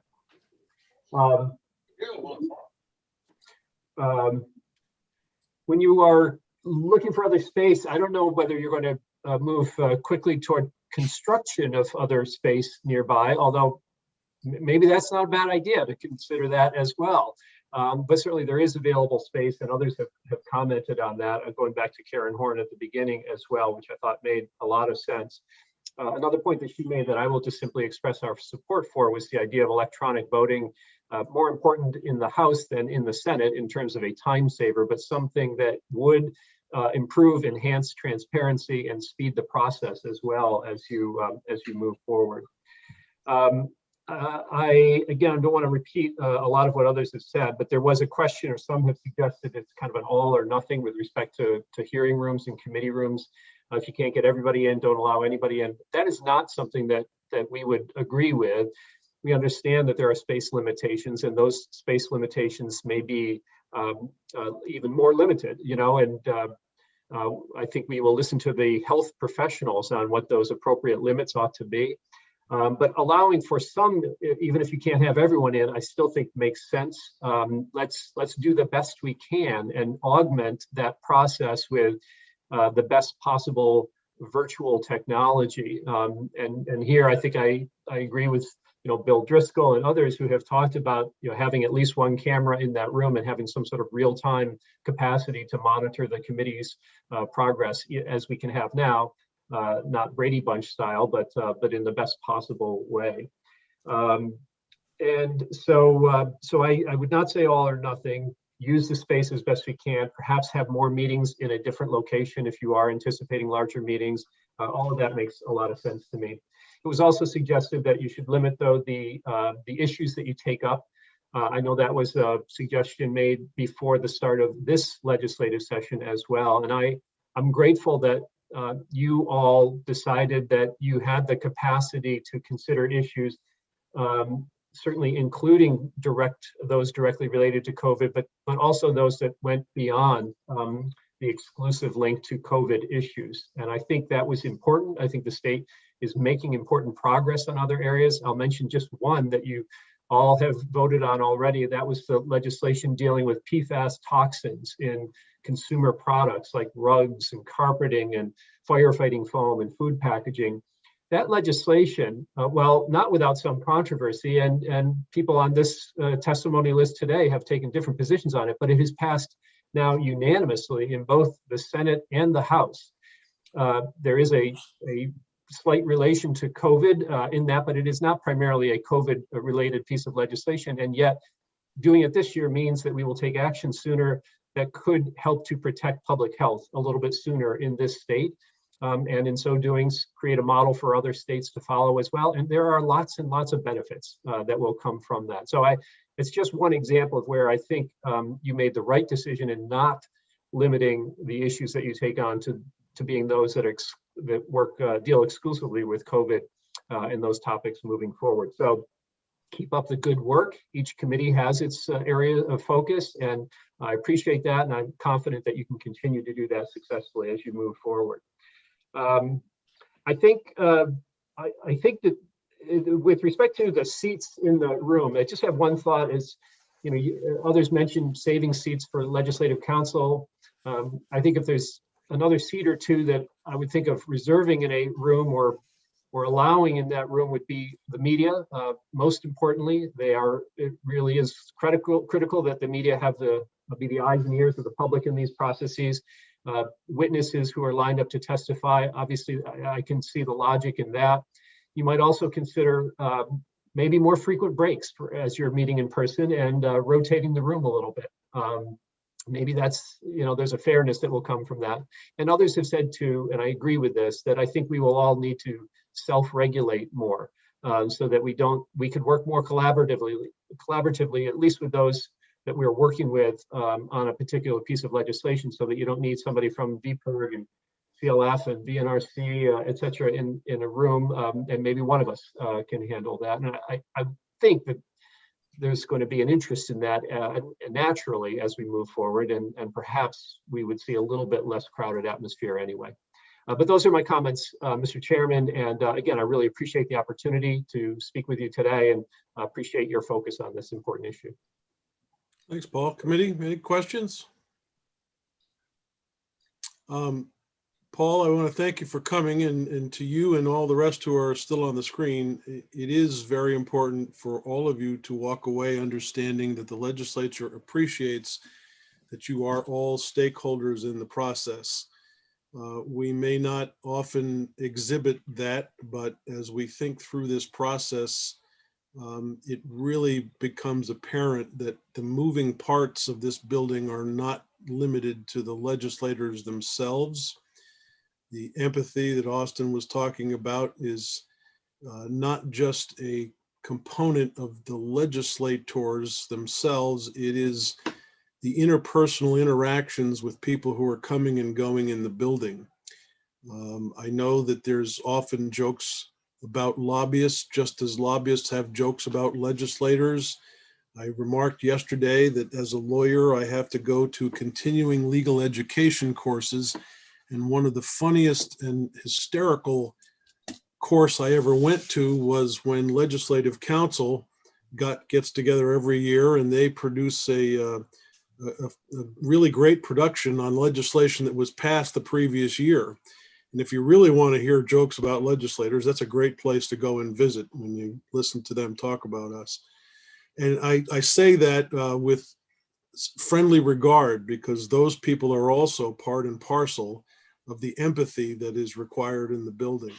When you are looking for other space, I don't know whether you're going to move quickly toward construction of other space nearby, although maybe that's not a bad idea to consider that as well. But certainly there is available space, and others have commented on that, going back to Karen Horn at the beginning as well, which I thought made a lot of sense. Another point that she made that I will just simply express our support for was the idea of electronic voting, more important in the House than in the Senate in terms of a time saver, but something that would improve, enhance transparency and speed the process as well as you move forward. I, again, don't want to repeat a lot of what others have said, but there was a question, or some have suggested it's kind of an all or nothing with respect to hearing rooms and committee rooms. If you can't get everybody in, don't allow anybody in. That is not something that we would agree with. We understand that there are space limitations, and those space limitations may be even more limited, you know, and I think we will listen to the health professionals on what those appropriate limits ought to be. But allowing for some, even if you can't have everyone in, I still think makes sense. Let's do the best we can and augment that process with the best possible virtual technology. And here I think I agree with Bill Driscoll and others who have talked about having at least one camera in that room and having some sort of real-time capacity to monitor the committee's progress as we can have now. Not Brady Bunch style, but in the best possible way. And so I would not say all or nothing. Use the space as best we can. Perhaps have more meetings in a different location if you are anticipating larger meetings. All of that makes a lot of sense to me. It was also suggested that you should limit, though, the issues that you take up. I know that was a suggestion made before the start of this legislative session as well, and I'm grateful that you all decided that you had the capacity to consider issues, certainly including those directly related to COVID, but also those that went beyond the exclusive link to COVID issues. And I think that was important. I think the state is making important progress on other areas. I'll mention just one that you all have voted on already. That was the legislation dealing with PFAS toxins in consumer products like rugs and carpeting and firefighting foam and food packaging. That legislation, well, not without some controversy, and people on this testimony list today have taken different positions on it, but it has passed now unanimously in both the Senate and the House. There is a slight relation to COVID in that, but it is not primarily a COVID-related piece of legislation, and yet doing it this year means that we will take action sooner that could help to protect public health a little bit sooner in this state. And in so doing, create a model for other states to follow as well. And there are lots and lots of benefits that will come from that. So it's just one example of where I think you made the right decision in not limiting the issues that you take on to being those that deal exclusively with COVID and those topics moving forward. So keep up the good work. Each committee has its area of focus, and I appreciate that, and I'm confident that you can continue to do that successfully as you move forward. I think that with respect to the seats in the room, I just have one thought is, others mentioned saving seats for legislative council. I think if there's another seat or two that I would think of reserving in a room or allowing in that room would be the media. Most importantly, it really is critical that the media be the eyes and ears of the public in these processes. Witnesses who are lined up to testify, obviously I can see the logic in that. You might also consider maybe more frequent breaks as you're meeting in person and rotating the room a little bit. Maybe that's, there's a fairness that will come from that. And others have said too, and I agree with this, that I think we will all need to self-regulate more so that we could work more collaboratively, at least with those that we're working with on a particular piece of legislation, so that you don't need somebody from VPIRG and CLF and VNRC, et cetera, in a room, and maybe one of us can handle that. And I think that there's going to be an interest in that naturally as we move forward, and perhaps we would see a little bit less crowded atmosphere anyway. But those are my comments, Mr. Chairman, and again, I really appreciate the opportunity to speak with you today and appreciate your focus on this important issue. Thanks, Paul. Committee, any questions? Paul, I want to thank you for coming, and to you and all the rest who are still on the screen. It is very important for all of you to walk away understanding that the legislature appreciates that you are all stakeholders in the process. We may not often exhibit that, but as we think through this process, it really becomes apparent that the moving parts of this building are not limited to the legislators themselves. The empathy that Austin was talking about is not just a component of the legislators themselves, it is the interpersonal interactions with people who are coming and going in the building. I know that there's often jokes about lobbyists, just as lobbyists have jokes about legislators. I remarked yesterday that as a lawyer, I have to go to continuing legal education courses. And one of the funniest and hysterical course I ever went to was when Legislative Council gets together every year and they produce a really great production on legislation that was passed the previous year. And if you really want to hear jokes about legislators, that's a great place to go and visit when you listen to them talk about us. And I say that with friendly regard, because those people are also part and parcel of the empathy that is required in the building.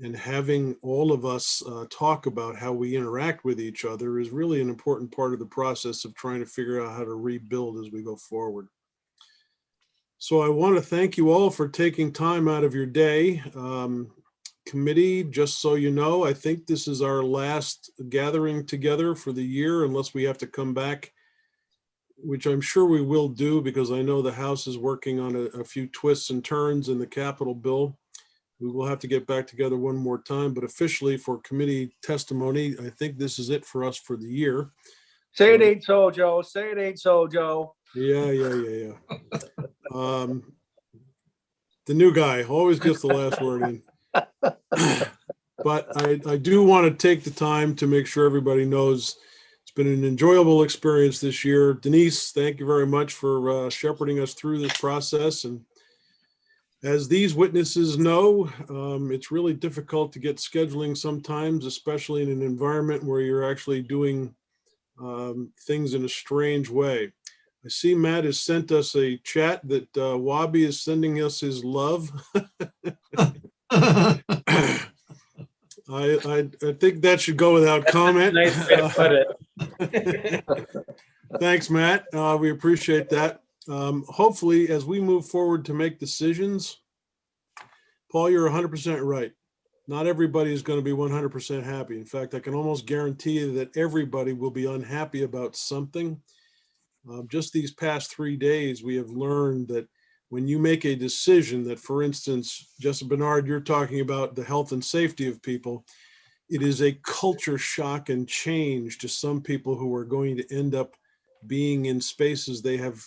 And having all of us talk about how we interact with each other is really an important part of the process of trying to figure out how to rebuild as we go forward. So I want to thank you all for taking time out of your day. Committee, just so you know, I think this is our last gathering together for the year, unless we have to come back, which I'm sure we will do, because I know the House is working on a few twists and turns in the Capitol bill. We will have to get back together one more time, but officially for committee testimony, I think this is it for us for the year. Say it ain't so, Joe. Say it ain't so, Joe. Yeah. The new guy always gets the last word in. But I do want to take the time to make sure everybody knows it's been an enjoyable experience this year. Denise, thank you very much for shepherding us through this process. And as these witnesses know, it's really difficult to get scheduling sometimes, especially in an environment where you're actually doing things in a strange way. I see Matt has sent us a chat that Wabi is sending us his love. I think that should go without comment. Nice way to put it. Thanks, Matt. We appreciate that. Hopefully, as we move forward to make decisions, Paul, you're 100% right. Not everybody is going to be 100% happy. In fact, I can almost guarantee you that everybody will be unhappy about something. Just these past 3 days, we have learned that when you make a decision that, for instance, Jessa Barnard, you're talking about the health and safety of people, it is a culture shock and change to some people who are going to end up being in spaces they have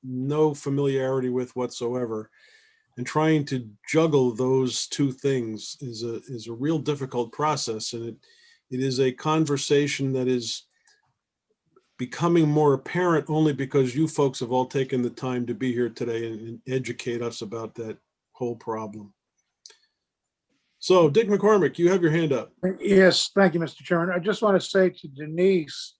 no familiarity with whatsoever. And trying to juggle those two things is a real difficult process. And it is a conversation that is becoming more apparent only because you folks have all taken the time to be here today and educate us about that whole problem. So Dick McCormick, you have your hand up. Yes, thank you, Mr. Chairman. I just want to say to Denise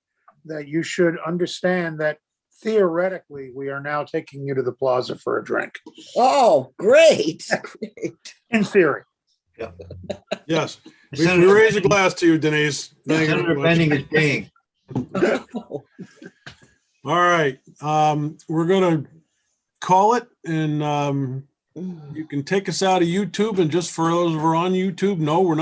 that you should understand that theoretically, we are now taking you to the plaza for a drink. Oh, great. Great. In theory. Yes. We raise a glass to you, Denise. Thank you Senator very much. Benning is paying. All right. We're going to call it, and you can take us out of YouTube. And just for those who are on YouTube, no, we're not